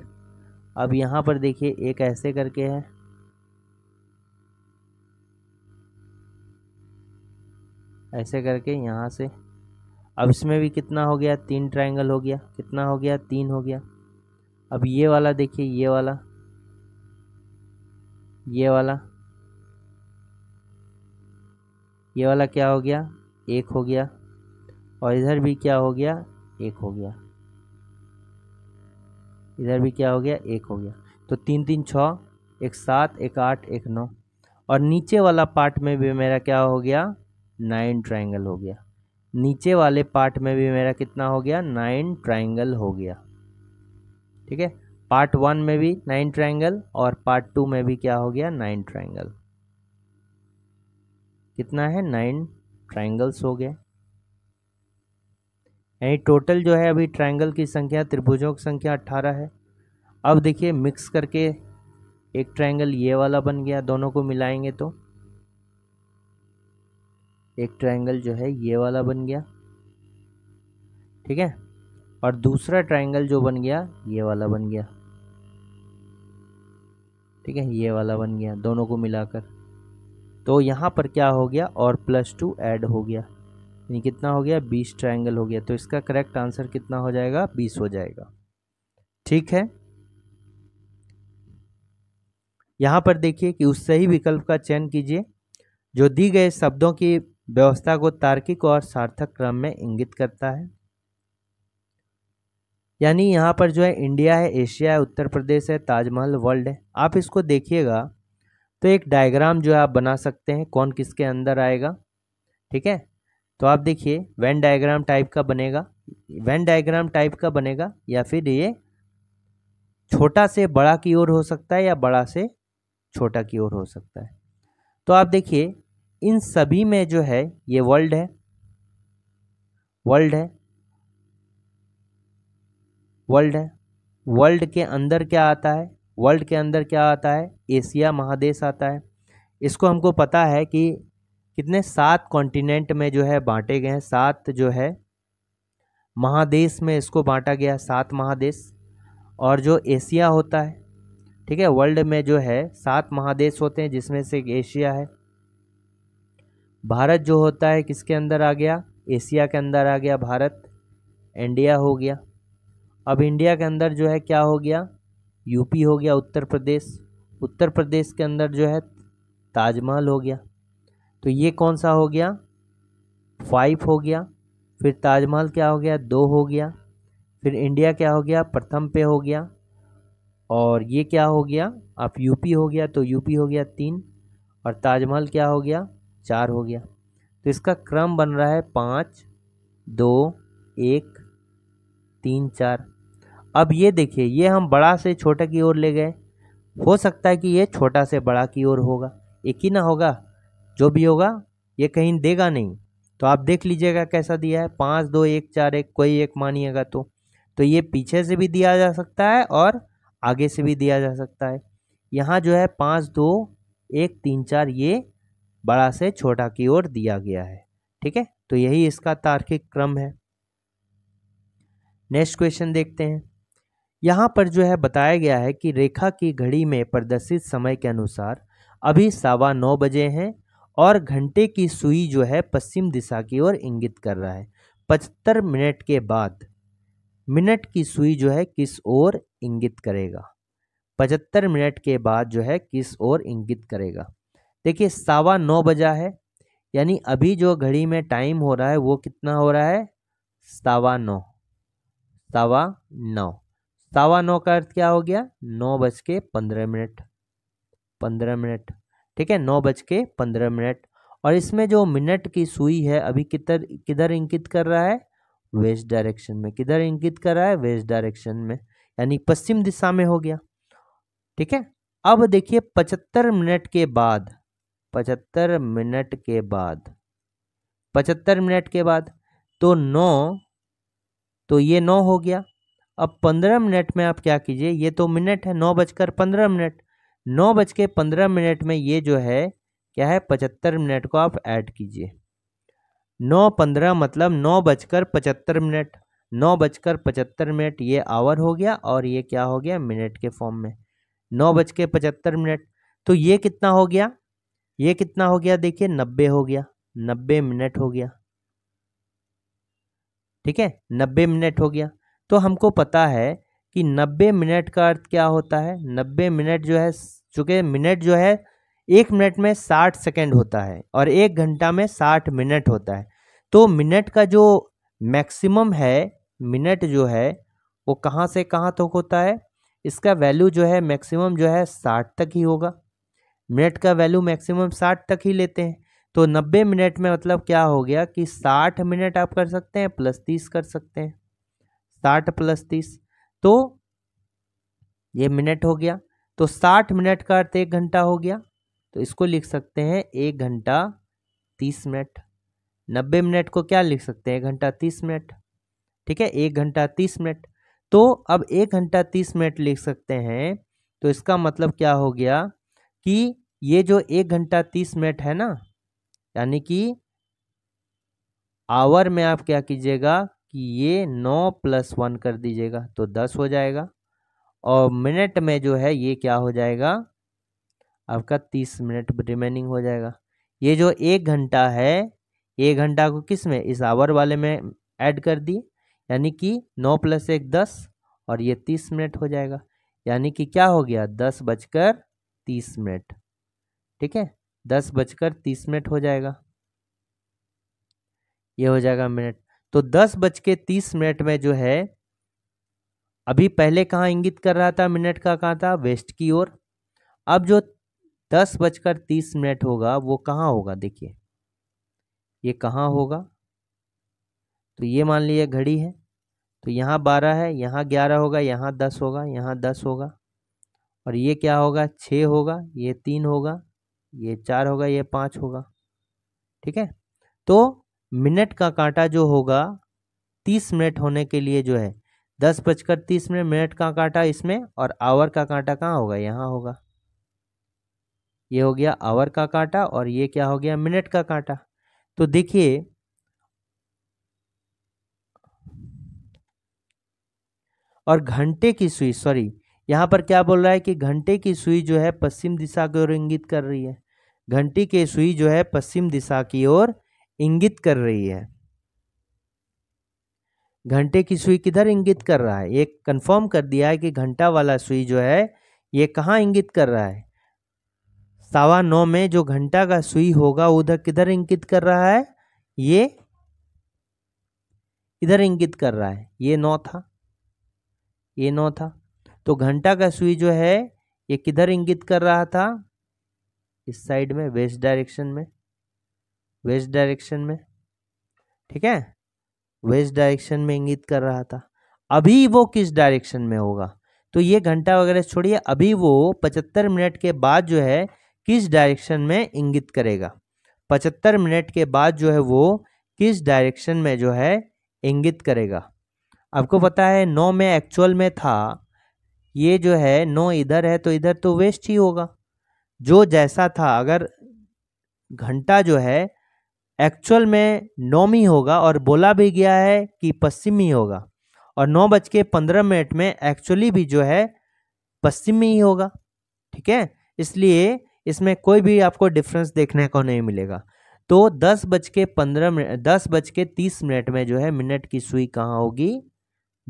अब यहाँ पर देखिए एक ऐसे करके है, ऐसे करके यहाँ से। अब इसमें भी कितना हो गया, 3 ट्रायंगल हो गया। कितना हो गया, 3 हो गया। अब ये वाला देखिए, ये वाला, ये वाला, ये वाला क्या हो गया, 1 हो गया। और इधर भी क्या हो गया, 1 हो गया। इधर भी क्या हो गया, 1 हो गया। तो 3 3 6, 1 7, 1 8, 1 9। और नीचे वाला पार्ट में भी मेरा क्या हो गया, 9 ट्रायंगल हो गया। नीचे वाले पार्ट में भी मेरा कितना हो गया, 9 ट्रायंगल हो गया। ठीक है, पार्ट 1 में भी 9 ट्रायंगल और पार्ट 2 में भी क्या हो गया, 9 ट्रायंगल। कितना है, 9 ट्रायंगल्स हो गए। यानी टोटल जो है अभी ट्रायंगल की संख्या, त्रिभुजों की संख्या 18 है। अब देखिए मिक्स करके एक ट्रायंगल ये वाला बन गया, दोनों को मिलाएंगे तो एक ट्रायंगल जो है ये वाला बन गया। ठीक है, और दूसरा ट्रायंगल जो बन गया ये वाला बन गया। ठीक है, ये वाला बन गया दोनों को मिलाकर। तो यहाँ पर क्या हो गया, और +2 ऐड हो गया, यानी कितना हो गया, 20 ट्रायंगल हो गया। तो इसका करेक्ट आंसर कितना हो जाएगा, 20 हो जाएगा। ठीक है, यहाँ पर देखिए कि उस सही विकल्प का चयन कीजिए जो दी गए शब्दों की व्यवस्था को तार्किक और सार्थक क्रम में इंगित करता है। यानी यहाँ पर जो है इंडिया है, एशिया है, उत्तर प्रदेश है, ताजमहल वर्ल्ड है। आप इसको देखिएगा तो एक डायग्राम जो है आप बना सकते हैं, कौन किसके अंदर आएगा। ठीक है, तो आप देखिए वेन डायग्राम टाइप का बनेगा, वेन डायग्राम टाइप का बनेगा, या फिर ये छोटा से बड़ा की ओर हो सकता है या बड़ा से छोटा की ओर हो सकता है। तो आप देखिए इन सभी में जो है ये वर्ल्ड है, वर्ल्ड है, वर्ल्ड है। वर्ल्ड के अंदर क्या आता है, वर्ल्ड के अंदर क्या आता है, एशिया महादेश आता है। इसको हमको पता है कि कितने 7 कॉन्टिनेंट में जो है बांटे गए हैं, 7 जो है महादेश में इसको बांटा गया, 7 महादेश। और जो एशिया होता है, ठीक है, वर्ल्ड में जो है 7 महादेश होते हैं जिसमें से एक एशिया है। भारत जो होता है किसके अंदर आ गया, एशिया के अंदर आ गया भारत, इंडिया हो गया। अब इंडिया के अंदर जो है क्या हो गया, यूपी हो गया, उत्तर प्रदेश, उत्तर प्रदेश के अंदर जो है ताजमहल हो गया। तो ये कौन सा हो गया, 5 हो गया। फिर ताजमहल क्या हो गया, 2 हो गया। फिर इंडिया क्या हो गया, प्रथम पे हो गया। और ये क्या हो गया, आप यूपी हो गया, तो यूपी हो गया 3, और ताजमहल क्या हो गया, 4 हो गया। तो इसका क्रम बन रहा है 5 2 1 3 4। अब ये देखिए ये हम बड़ा से छोटा की ओर ले गए, हो सकता है कि ये छोटा से बड़ा की ओर होगा, एक ही ना होगा, जो भी होगा ये कहीं देगा नहीं। तो आप देख लीजिएगा कैसा दिया है, 5 2 1 4 1, कोई एक मानिएगा तो ये पीछे से भी दिया जा सकता है और आगे से भी दिया जा सकता है। यहाँ जो है 5 2 1 3 4 ये बड़ा से छोटा की ओर दिया गया है। ठीक है, तो यही इसका तार्किक क्रम है। नेक्स्ट क्वेश्चन देखते हैं। यहाँ पर जो है बताया गया है कि रेखा की घड़ी में प्रदर्शित समय के अनुसार अभी 9:15 बजे हैं और घंटे की सुई जो है पश्चिम दिशा की ओर इंगित कर रहा है। 75 मिनट के बाद मिनट की सुई जो है किस ओर इंगित करेगा? 75 मिनट के बाद जो है किस ओर इंगित करेगा? देखिए 9:15 बजा है, यानी अभी जो घड़ी में टाइम हो रहा है वो कितना हो रहा है? 9:15। 9:15। 9:15 का अर्थ क्या हो गया? 9:15। 15 मिनट। ठीक है, 9:15। और इसमें जो मिनट की सुई है अभी किधर किधर इंगित कर रहा है? वेस्ट डायरेक्शन में। किधर इंगित कर रहा है? वेस्ट डायरेक्शन में, यानी पश्चिम दिशा में हो गया। ठीक है, अब देखिए 75 मिनट के बाद, 75 मिनट के बाद, 75 मिनट के बाद तो 9, तो ये 9 हो गया। अब 15 मिनट में आप क्या कीजिए, ये तो मिनट है, 9:15। 9:15 में ये जो है क्या है? 75 मिनट को आप ऐड कीजिए। 9:15 मतलब 9:75। 9:75 ये आवर हो गया और ये क्या हो गया? मिनट के फॉर्म में। 9:75। तो ये कितना हो गया? ये कितना हो गया? देखिए 90 हो गया। 90 मिनट हो गया। ठीक है, 90 मिनट हो गया। तो हमको पता है कि 90 मिनट का अर्थ क्या होता है? 90 मिनट जो है, चूंकि मिनट जो है 1 मिनट में 60 सेकंड होता है और 1 घंटा में 60 मिनट होता है। तो मिनट का जो मैक्सिमम है, मिनट जो है वो कहाँ से कहाँ तक होता है? इसका वैल्यू जो है मैक्सिमम जो है 60 तक ही होगा। मिनट का वैल्यू मैक्सिमम 60 तक ही लेते हैं। तो 90 मिनट में मतलब क्या हो गया कि 60 मिनट आप कर सकते हैं प्लस 30 कर सकते हैं। 60 प्लस 30 तो ये मिनट हो गया। तो 60 मिनट का अर्थ 1 घंटा हो गया। तो इसको लिख सकते हैं 1 घंटा 30 मिनट। 90 मिनट को क्या लिख सकते हैं? 1 घंटा 30 मिनट। ठीक है, 1 घंटा 30 मिनट। तो अब 1 घंटा 30 मिनट लिख सकते हैं। तो इसका मतलब क्या हो गया कि ये जो 1 घंटा 30 मिनट है ना, यानी कि आवर में आप क्या कीजिएगा कि ये 9 + 1 कर दीजिएगा तो 10 हो जाएगा। और मिनट में जो है ये क्या हो जाएगा? आपका 30 मिनट रिमेनिंग हो जाएगा। ये जो 1 घंटा है, 1 घंटा को किस में? इस आवर वाले में ऐड कर दिए, यानी कि 9 + 1 10 और ये 30 मिनट हो जाएगा। यानी कि क्या हो गया? 10:30 मिनट। ठीक है, 10:30 हो जाएगा। ये हो जाएगा मिनट। तो 10:30 में जो है, अभी पहले कहाँ इंगित कर रहा था? मिनट का कहाँ था? वेस्ट की ओर। अब जो 10:30 होगा वो कहाँ होगा? देखिए ये कहाँ होगा? तो ये मान लीजिए घड़ी है, तो यहाँ 12 है, यहाँ 11 होगा, यहाँ 10 होगा, यहाँ 10 होगा, और ये क्या होगा? 6 होगा, ये 3 होगा, ये 4 होगा, ये 5 होगा। ठीक है, तो मिनट का कांटा जो होगा 30 मिनट होने के लिए जो है 10:30 मिनट का कांटा इसमें, और आवर का कांटा कहाँ होगा? यहाँ होगा। ये हो गया आवर का कांटा और ये क्या हो गया? मिनट का कांटा। तो देखिए और घंटे की सुई, सॉरी यहाँ पर क्या बोल रहा है कि घंटे की सुई जो है पश्चिम दिशा की ओर इंगित कर रही है। घंटी की सुई जो है पश्चिम दिशा की ओर इंगित कर रही है। घंटे की सुई किधर इंगित कर रहा है? एक कंफर्म कर दिया है कि घंटा वाला सुई जो है ये कहाँ इंगित कर रहा है? 9:15 में जो घंटा का सुई होगा उधर किधर इंगित कर रहा है? ये इधर इंगित कर रहा है। ये 9 था, ये 9 था। तो घंटा का सुई जो है ये किधर इंगित कर रहा था? इस साइड में, वेस्ट डायरेक्शन में। वेस्ट डायरेक्शन में, ठीक है, वेस्ट डायरेक्शन में इंगित कर रहा था। अभी वो किस डायरेक्शन में होगा? तो ये घंटा वगैरह छोड़िए, अभी वो 75 मिनट के बाद जो है किस डायरेक्शन में इंगित करेगा? 75 मिनट के बाद जो है वो किस डायरेक्शन में जो है इंगित करेगा? आपको पता है 9 में एक्चुअल में था, ये जो है 9 इधर है तो इधर तो वेस्ट ही होगा। जो जैसा था, अगर घंटा जो है एक्चुअल में 9 में होगा और बोला भी गया है कि पश्चिमी होगा, और 9:15 में एक्चुअली भी जो है पश्चिमी ही होगा। ठीक है, इसलिए इसमें कोई भी आपको डिफरेंस देखने को नहीं मिलेगा। तो 10:30 में जो है मिनट की सुई कहाँ होगी?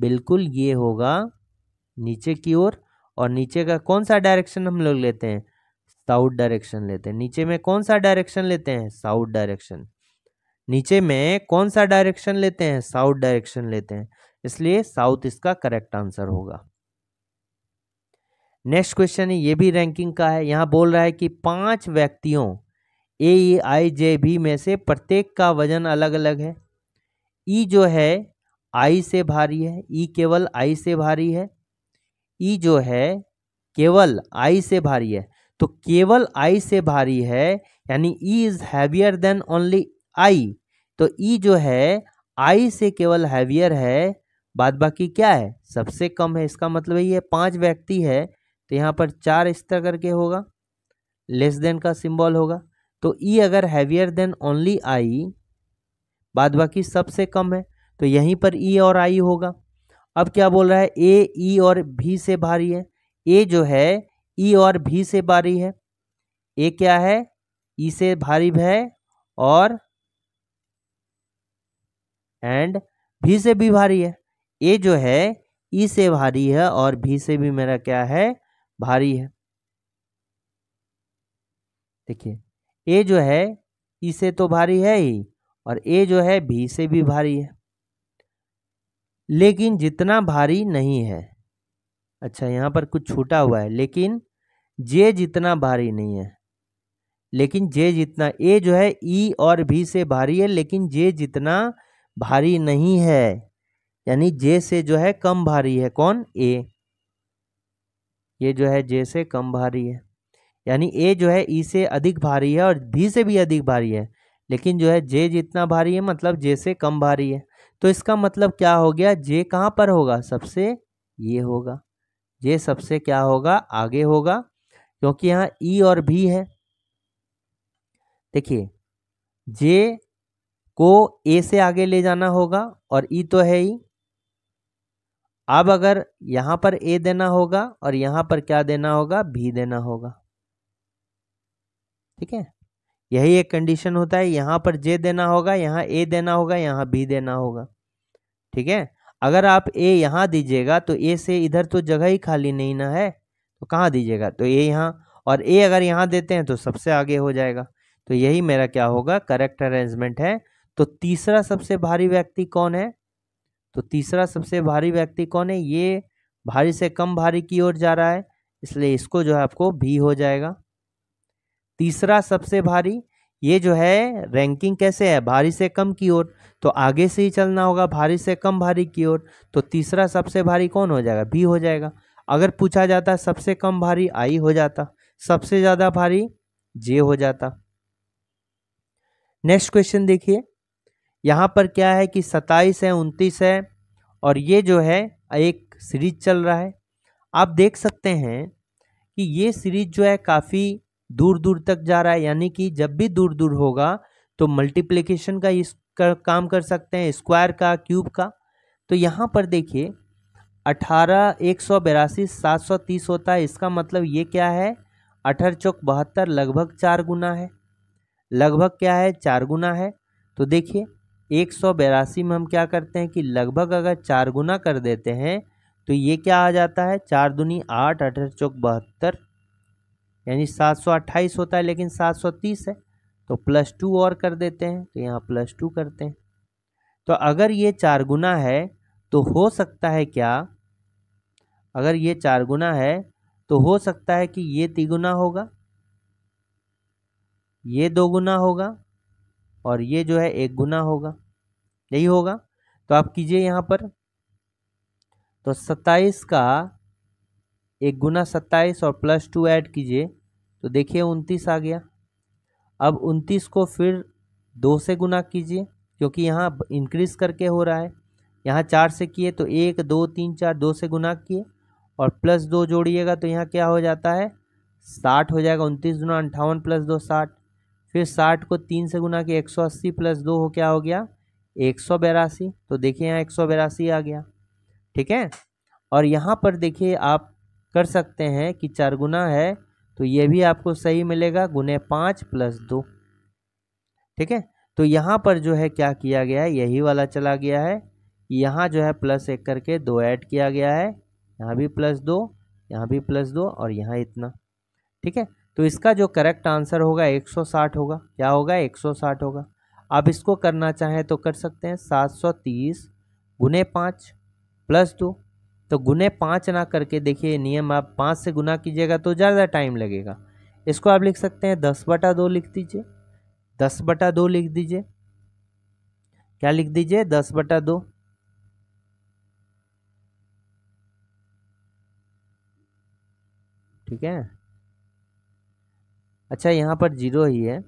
बिल्कुल ये होगा नीचे की ओर, और नीचे का कौन सा डायरेक्शन हम लोग लेते हैं, साउथ डायरेक्शन लेते हैं। नीचे में कौन सा डायरेक्शन लेते हैं, साउथ डायरेक्शन। नीचे में कौन सा डायरेक्शन लेते हैं, साउथ डायरेक्शन लेते हैं, इसलिए साउथ इसका करेक्ट आंसर होगा। नेक्स्ट क्वेश्चन है, ये भी रैंकिंग का है। यहां बोल रहा है कि 5 व्यक्तियों AEIJB में से प्रत्येक का वजन अलग अलग है। ई जो है आई से भारी है, ई केवल आई से भारी है, ई जो है केवल आई से भारी है। तो केवल आई से भारी है यानी E is heavier than only I. तो ई जो है आई से केवल हैवियर है, बाद बाकी क्या है, सबसे कम है। इसका मतलब ये 5 व्यक्ति है तो यहाँ पर 4 इस तरह करके होगा, लेस देन का सिंबल होगा। तो ई अगर हैवियर देन ओनली आई, बाद बाकी सबसे कम है, तो यहीं पर ई और आई होगा। अब क्या बोल रहा है, ए ई और भी से भारी है। ए जो है ई और भी से भारी है। ए क्या है, ई से भारी है और एंड भी से भी भारी है। ए जो है ई से भारी है और भी से भी मेरा क्या है, भारी है। देखिए ए जो है ई से तो भारी है ही, और ए जो है भी से भी भारी है, लेकिन जितना भारी नहीं है। अच्छा यहाँ पर कुछ छूटा हुआ है, लेकिन जे जितना भारी नहीं है। लेकिन जे जितना, ए जो है ई और भी से भारी है, लेकिन जे जितना भारी नहीं है, यानी जे से जो है कम भारी है। कौन, ए। ये जो है जे से कम भारी है, यानी ए जो है ई से अधिक भारी है और भी से भी अधिक भारी है, लेकिन जो है जे जितना भारी है मतलब जे से कम भारी है। तो इसका मतलब क्या हो गया, जे कहाँ पर होगा, सबसे ये होगा, जे सबसे क्या होगा, आगे होगा, क्योंकि यहाँ ई और भी है। देखिए जे को ए से आगे ले जाना होगा और ई तो है ही। अब अगर यहाँ पर ए देना होगा और यहाँ पर क्या देना होगा, भी देना होगा। ठीक है, यही एक कंडीशन होता है। यहाँ पर जे देना होगा, यहाँ ए देना होगा, यहाँ बी देना होगा। ठीक है, अगर आप ए यहाँ दीजिएगा तो ए से इधर तो जगह ही खाली नहीं ना है, तो कहाँ दीजिएगा, तो ए यहाँ, और ए अगर यहाँ देते हैं तो सबसे आगे हो जाएगा। तो यही मेरा क्या होगा, करेक्ट अरेंजमेंट है। तो तीसरा सबसे भारी व्यक्ति कौन है, तो तीसरा सबसे भारी व्यक्ति कौन है, ये भारी से कम भारी की ओर जा रहा है, इसलिए इसको जो है आपको भी हो जाएगा। तीसरा सबसे भारी, ये जो है रैंकिंग कैसे है, भारी से कम की ओर, तो आगे से ही चलना होगा भारी से कम भारी की ओर। तो तीसरा सबसे भारी कौन हो जाएगा, भी हो जाएगा। अगर पूछा जाता सबसे कम भारी, आई हो जाता, सबसे ज्यादा भारी जे हो जाता। नेक्स्ट क्वेश्चन देखिए, यहां पर क्या है कि 27 है, 29 है, और ये जो है एक सीरीज चल रहा है। आप देख सकते हैं कि ये सीरीज जो है काफी दूर दूर तक जा रहा है, यानी कि जब भी दूर दूर होगा तो मल्टीप्लिकेशन का काम कर सकते हैं, स्क्वायर का, क्यूब का। तो यहाँ पर देखिए 18 182 730 होता है, इसका मतलब ये क्या है, 18 चौक 72 लगभग 4 गुना है, लगभग क्या है, 4 गुना है। तो देखिए 182 में हम क्या करते हैं कि लगभग अगर 4 गुना कर देते हैं तो ये क्या आ जाता है, 4 दूनी 8, 18 चौक 72, यानी 728 होता है, लेकिन 730 है तो +2 और कर देते हैं, तो यहाँ +2 करते हैं। तो अगर ये 4 गुना है तो हो सकता है क्या, अगर ये 4 गुना है तो हो सकता है कि ये 3 गुना होगा, ये 2 गुना होगा, और ये जो है 1 गुना होगा, यही होगा। तो आप कीजिए यहाँ पर, तो 27 का 1 गुना 27 और +2 ऐड कीजिए तो देखिए 29 आ गया। अब 29 को फिर 2 से गुना कीजिए, क्योंकि यहाँ इंक्रीज करके हो रहा है। यहाँ 4 से किए तो 1 2 3 4, 2 से गुना किए और +2 जोड़िएगा तो यहाँ क्या हो जाता है, 60 हो जाएगा। 29 दूना 58 +2 60, फिर 60 को 3 से गुना किया, 180 +2 हो क्या हो गया, 182। तो देखिए यहाँ 182 आ गया। ठीक है, और यहाँ पर देखिए आप कर सकते हैं कि 4 गुना है तो ये भी आपको सही मिलेगा, गुने 5 +2। ठीक है, तो यहाँ पर जो है क्या किया गया है, यही वाला चला गया है, यहाँ जो है +1 करके 2 ऐड किया गया है, यहाँ भी +2, यहाँ भी +2 और यहाँ इतना। ठीक है, तो इसका जो करेक्ट आंसर होगा 160 होगा। क्या होगा? 160 होगा। आप इसको करना चाहें तो कर सकते हैं, 730 गुने 5 +2। तो गुने 5 ना करके देखिए नियम, आप 5 से गुना कीजिएगा तो ज़्यादा टाइम लगेगा। इसको आप लिख सकते हैं 10/2 लिख दीजिए, 10/2 लिख दीजिए। क्या लिख दीजिए? 10/2। ठीक है, अच्छा यहाँ पर 0 ही है,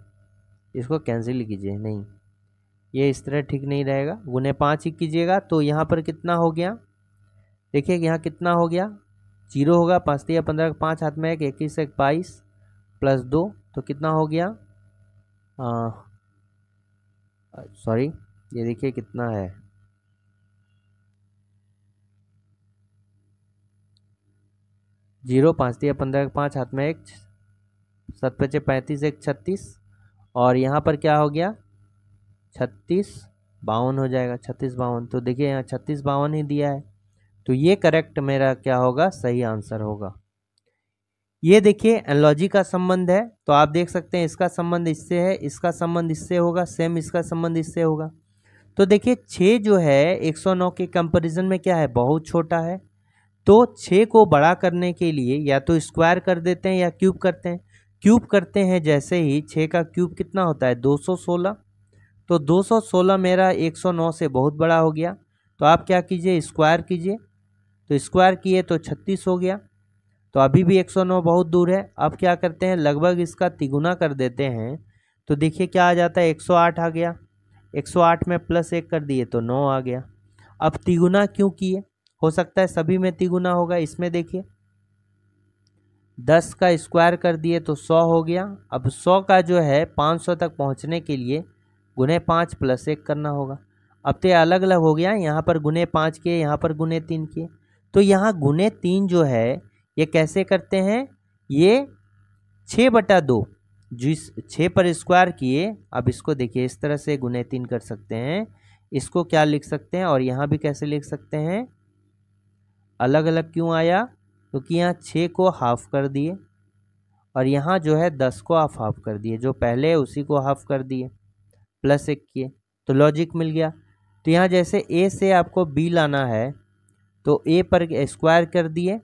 इसको कैंसिल कीजिए। नहीं, ये इस तरह ठीक नहीं रहेगा, गुने 5 ही कीजिएगा। तो यहाँ पर कितना हो गया? देखिए यहाँ कितना हो गया? 0 होगा, 5 × 15, 5 हाथ में 1, 21 1 22 +2, तो कितना हो गया? सॉरी, ये देखिए कितना है, 0, 5 × 15, 5 हाथ में 1, 7 × 5 35 1 36, और यहाँ पर क्या हो गया? 36 52 हो जाएगा, 36 52। तो देखिए यहाँ 36 52 ही दिया है, तो ये करेक्ट मेरा क्या होगा? सही आंसर होगा। ये देखिए एनालॉजी का संबंध है, तो आप देख सकते हैं इसका संबंध इससे है, इसका संबंध इससे होगा, सेम इसका संबंध इससे होगा। तो देखिए 6 जो है 109 के कंपैरिजन में क्या है? बहुत छोटा है। तो 6 को बड़ा करने के लिए या तो स्क्वायर कर देते हैं या क्यूब करते हैं। क्यूब करते हैं जैसे ही, 6 का क्यूब कितना होता है? 216। तो 216 मेरा 109 से बहुत बड़ा हो गया, तो आप क्या कीजिए? स्क्वायर कीजिए। तो स्क्वायर किए तो 36 हो गया, तो अभी भी 109 बहुत दूर है। अब क्या करते हैं? लगभग इसका तिगुना कर देते हैं, तो देखिए क्या आ जाता है? 108 आ गया। 108 में +1 कर दिए तो 9 आ गया। अब तिगुना क्यों किए? हो सकता है सभी में तिगुना होगा। इसमें देखिए 10 का स्क्वायर कर दिए तो 100 हो गया। अब 100 का जो है 500 तक पहुंचने के लिए गुने 5 +1 करना होगा। अब तो ये अलग अलग हो गया, यहाँ पर गुने 5 किए, यहाँ पर गुने 3 किए। तो यहाँ गुने 3 जो है ये कैसे करते हैं? ये 6/2, जिस 6 पर स्क्वायर किए, अब इसको देखिए इस तरह से गुने 3 कर सकते हैं। इसको क्या लिख सकते हैं? और यहाँ भी कैसे लिख सकते हैं? अलग अलग क्यों आया? क्योंकि यहाँ 6 को हाफ कर दिए और यहाँ जो है 10 को आप हाफ कर दिए, जो पहले है उसी को हाफ कर दिए, +1 किए, तो लॉजिक मिल गया। तो यहाँ जैसे ए से आपको बी लाना है, तो ए पर स्क्वायर कर दिए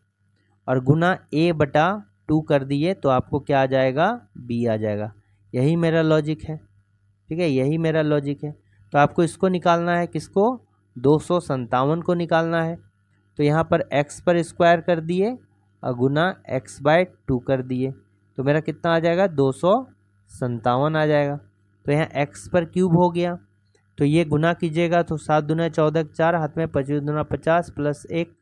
और गुना a/2 कर दिए, तो आपको क्या आ जाएगा? बी आ जाएगा। यही मेरा लॉजिक है। ठीक है, यही मेरा लॉजिक है। तो आपको इसको निकालना है, किसको? 257 को निकालना है। तो यहाँ पर x पर स्क्वायर कर दिए और गुना x/2 कर दिए, तो मेरा कितना आ जाएगा? 257 आ जाएगा। तो यहाँ x पर क्यूब हो गया, तो ये गुना कीजिएगा तो 7 दूना 14, 4 हाथ में 25 दूना 50 +1।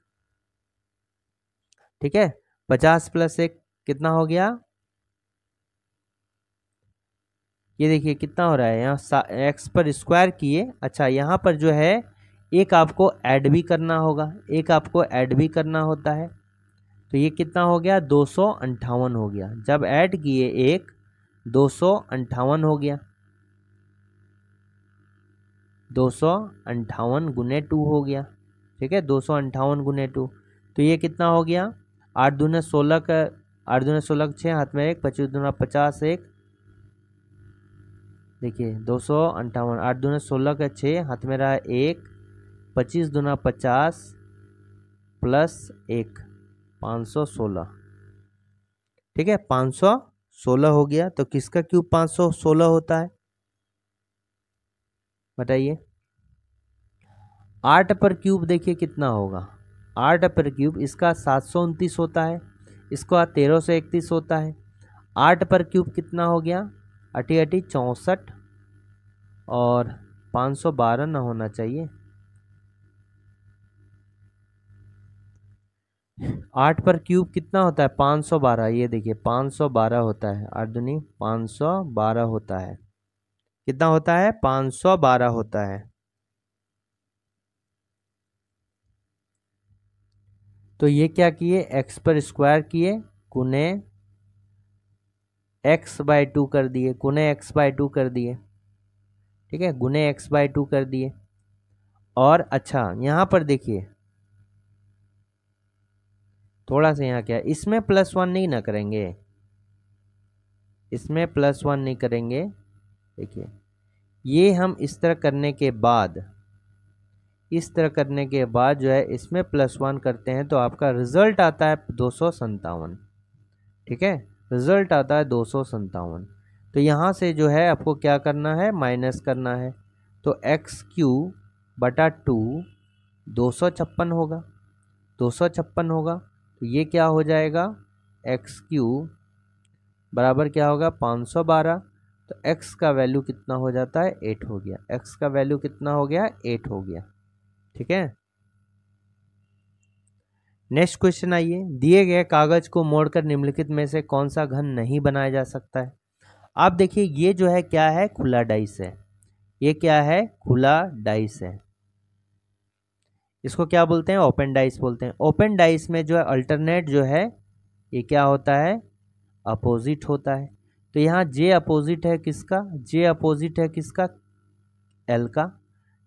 ठीक है, 50 +1 कितना हो गया? ये देखिए कितना हो रहा है, यहाँ x पर स्क्वायर किए। अच्छा, यहाँ पर जो है एक आपको ऐड भी करना होगा, एक आपको ऐड भी करना होता है। तो ये कितना हो गया? 258 हो गया। जब ऐड किए एक, 258 हो गया। 258 गुने 2 हो गया। ठीक है, 258 गुने 2, तो ये कितना हो गया? 8 दूने 16 का, 8 दूने 16 6 हाथ में 1, 25 दूना 50 1। देखिए 258, 8 दूने 16 का 6 हाथ में रहा 1, 25 दूना 50 +1, 516। ठीक है, 516 हो गया। तो किसका क्यूब 516 होता है? बताइए। 8 पर क्यूब देखिए कितना होगा? 8 पर क्यूब इसका 729 होता है, इसका 1331 होता है। 8 पर क्यूब कितना हो गया? 8 8 64, और 512 ना होना चाहिए। 8 पर क्यूब कितना होता है? 512। ये देखिए 512 होता है, 8 दूनी 512 होता है। कितना होता है? 512 होता है। तो ये क्या किए? x पर स्क्वायर किए, गुने x/2 कर दिए, गुने x/2 कर दिए। ठीक है, गुने x/2 कर दिए, और अच्छा यहाँ पर देखिए थोड़ा सा यहाँ क्या है, इसमें +1 नहीं ना करेंगे, इसमें +1 नहीं करेंगे। देखिए ये हम इस तरह करने के बाद, इस तरह करने के बाद जो है इसमें +1 करते हैं तो आपका रिजल्ट आता है 257। ठीक है, रिजल्ट आता है 257। तो यहाँ से जो है आपको क्या करना है, माइनस करना है। तो x³/2 256 होगा, 256 होगा। तो ये क्या हो जाएगा, x³ बराबर क्या होगा 512। तो x का वैल्यू कितना हो जाता है, 8 हो गया। x का वैल्यू कितना हो गया, 8 हो गया। ठीक है, नेक्स्ट क्वेश्चन आइए। दिए गए कागज को मोड़कर निम्नलिखित में से कौन सा घन नहीं बनाया जा सकता है। आप देखिए ये जो है क्या है, खुला डाइस है। ये क्या है, खुला डाइस है। इसको क्या बोलते हैं, ओपन डाइस बोलते हैं। ओपन डाइस में जो है अल्टरनेट जो है ये क्या होता है, अपोजिट होता है। तो यहाँ जे अपोजिट है किसका, जे अपोजिट है किसका, एल का।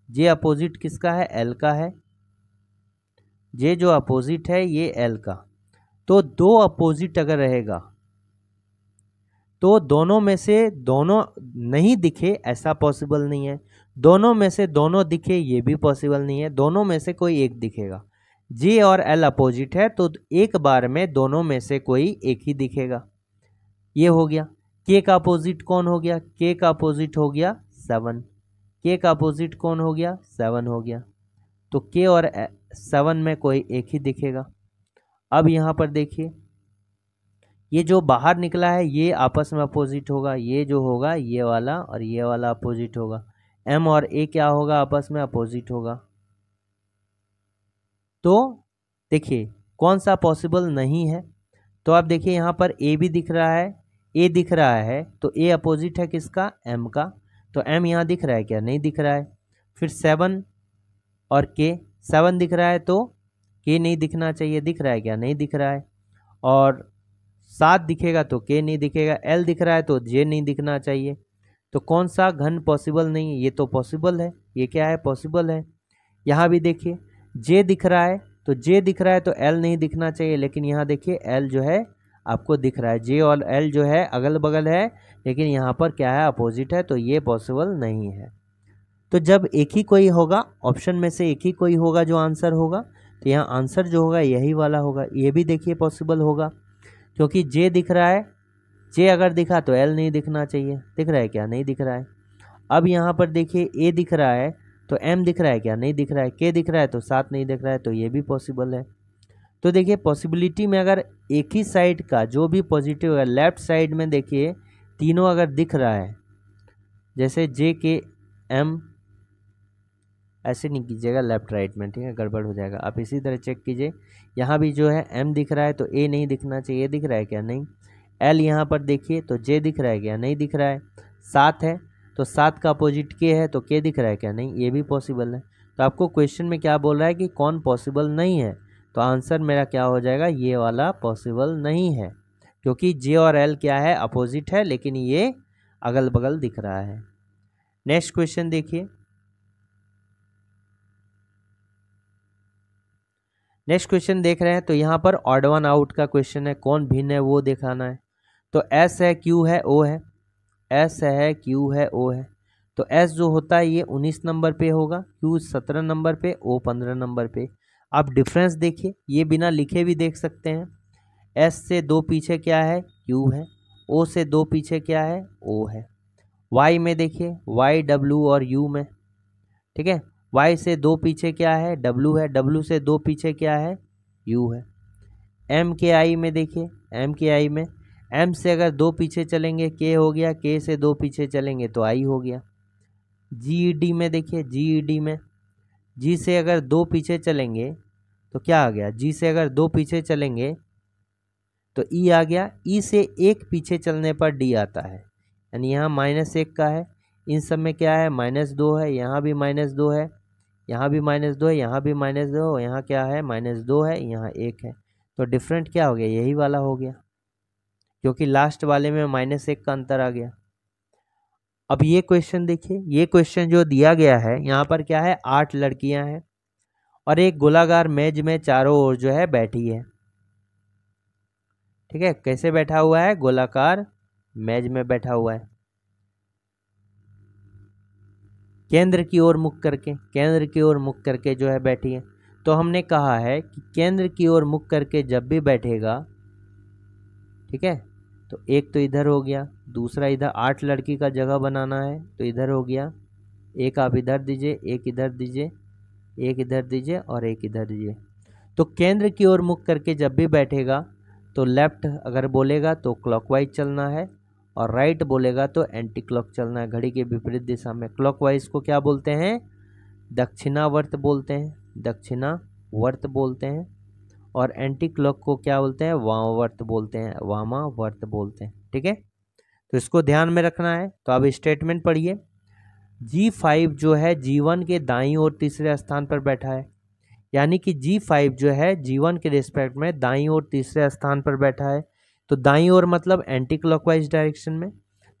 जे अपोजिट किसका है, एल का है। जे जो अपोजिट है ये एल का। तो दो अपोजिट अगर रहेगा तो दोनों में से दोनों नहीं दिखे ऐसा पॉसिबल नहीं है, दोनों में से दोनों दिखे ये भी पॉसिबल नहीं है, दोनों में से कोई एक दिखेगा। जे और एल अपोजिट है तो एक बार में दोनों में से कोई एक ही दिखेगा। ये हो गया। के का अपोजिट कौन हो गया, के का अपोजिट हो गया 7। के का अपोजिट कौन हो गया, 7 हो गया। तो के और 7 में कोई एक ही दिखेगा। अब यहाँ पर देखिए ये जो बाहर निकला है ये आपस में अपोजिट होगा, ये जो होगा ये वाला और ये वाला अपोजिट होगा। एम और ए क्या होगा, आपस में अपोजिट होगा। तो देखिए कौन सा पॉसिबल नहीं है। तो आप देखिए यहाँ पर ए भी दिख रहा है, ए दिख रहा है तो ए अपोजिट है किसका, एम का। तो एम यहाँ दिख रहा है क्या, नहीं दिख रहा है। फिर 7 और के, 7 दिख रहा है तो के नहीं दिखना चाहिए, दिख रहा है क्या, नहीं दिख रहा है। और 7 दिखेगा तो के नहीं दिखेगा, एल दिख रहा है तो जे नहीं दिखना चाहिए। तो कौन सा घन पॉसिबल नहीं है, ये तो पॉसिबल है। ये क्या है, पॉसिबल है। यहाँ भी देखिए जे दिख रहा है तो जे दिख रहा है तो एल नहीं दिखना चाहिए, लेकिन यहाँ देखिए एल जो है आपको दिख रहा है। जे और एल जो है अगल बगल है लेकिन यहाँ पर क्या है, अपोजिट है। तो ये पॉसिबल नहीं है। तो जब एक ही कोई होगा, ऑप्शन में से एक ही कोई होगा जो आंसर होगा, तो यहाँ आंसर जो होगा यही वाला होगा। ये भी देखिए पॉसिबल होगा क्योंकि जे दिख रहा है, जे अगर दिखा तो एल नहीं दिखना चाहिए, दिख रहा है क्या, नहीं दिख रहा है। अब यहाँ पर देखिए ए दिख रहा है तो एम दिख रहा है क्या, नहीं दिख रहा है। के दिख रहा है तो 7 नहीं दिख रहा है, तो ये भी पॉसिबल है। तो देखिए पॉसिबिलिटी में अगर एक ही साइड का जो भी पॉजिटिव है, लेफ्ट साइड में देखिए तीनों अगर दिख रहा है, जैसे जे के एम, ऐसे नहीं कीजिएगा लेफ्ट राइट में, ठीक है, गड़बड़ हो जाएगा। आप इसी तरह चेक कीजिए, यहाँ भी जो है एम दिख रहा है तो ए नहीं दिखना चाहिए, दिख रहा है क्या, नहीं। एल यहाँ पर देखिए तो जे दिख रहा है क्या, नहीं दिख रहा है। 7 है तो 7 का अपोजिट के है तो के दिख रहा है क्या, नहीं, ये भी पॉसिबल है। तो आपको क्वेश्चन में क्या बोल रहा है कि कौन पॉसिबल नहीं है, तो आंसर मेरा क्या हो जाएगा, ये वाला पॉसिबल नहीं है क्योंकि जे और एल क्या है, अपोजिट है, लेकिन ये अगल बगल दिख रहा है। नेक्स्ट क्वेश्चन देखिए। नेक्स्ट क्वेश्चन देख रहे हैं तो यहाँ पर ऑड वन आउट का क्वेश्चन है, कौन भिन्न है वो दिखाना है। तो एस है, क्यू है, ओ है। एस है, क्यू है, ओ है। तो एस जो होता है ये 19 नंबर पे होगा, क्यू 17 नंबर पे, ओ 15 नंबर पे। आप डिफरेंस देखिए, ये बिना लिखे भी देख सकते हैं। एस से 2 पीछे क्या है, क्यू है। ओ से 2 पीछे क्या है, ओ है। वाई में देखिए, वाई डब्ल्यू और यू में, ठीक है। y से 2 पीछे क्या है, w है। w से 2 पीछे क्या है, u है। m के i में देखिए, m के i में m से अगर 2 पीछे चलेंगे k हो गया, k से 2 पीछे चलेंगे तो i हो गया। GED में देखिए, GED में g से अगर 2 पीछे चलेंगे तो क्या आ गया, g से अगर 2 पीछे चलेंगे तो e आ गया। e से 1 पीछे चलने पर d आता है, यानी यहाँ -1 का है। इन सब में क्या है, -2 है, यहाँ भी -2 है, यहाँ भी -2 है, यहाँ भी -2, यहाँ क्या है, -2 है, यहाँ 1 है। तो डिफरेंट क्या हो गया, यही वाला हो गया क्योंकि लास्ट वाले में -1 का अंतर आ गया। अब ये क्वेश्चन देखिए, ये क्वेश्चन जो दिया गया है यहाँ पर क्या है, 8 लड़कियां हैं और एक गोलाकार मेज में चारों ओर जो है बैठी है। ठीक है, कैसे बैठा हुआ है, गोलाकार मेज में बैठा हुआ है, केंद्र की ओर मुख करके, केंद्र की ओर मुख करके जो है बैठी है। तो हमने कहा है कि केंद्र की ओर मुख करके जब भी बैठेगा, ठीक है, तो एक तो इधर हो गया, दूसरा इधर 8 लड़की का जगह बनाना है तो इधर हो गया, एक आप इधर दीजिए, एक इधर दीजिए, एक इधर दीजिए और एक इधर दीजिए। तो केंद्र की ओर मुख करके जब भी बैठेगा तो लेफ्ट अगर बोलेगा तो क्लॉकवाइज चलना है और राइट बोलेगा तो एंटी क्लॉक चलना है, घड़ी के विपरीत दिशा में। क्लॉकवाइज को क्या बोलते हैं, दक्षिणावर्त बोलते हैं, दक्षिणावर्त बोलते हैं, और एंटी क्लॉक को क्या बोलते हैं, वामावर्त बोलते हैं, वामावर्त बोलते हैं। ठीक है, तो इसको ध्यान में रखना है। तो अब स्टेटमेंट पढ़िए, G5 जो है G1 के दाईं ओर तीसरे स्थान पर बैठा है, यानी कि G5 जो है G1 के रिस्पेक्ट में दाईं ओर तीसरे स्थान पर बैठा है। तो दाईं ओर मतलब एंटी क्लॉकवाइज डायरेक्शन में,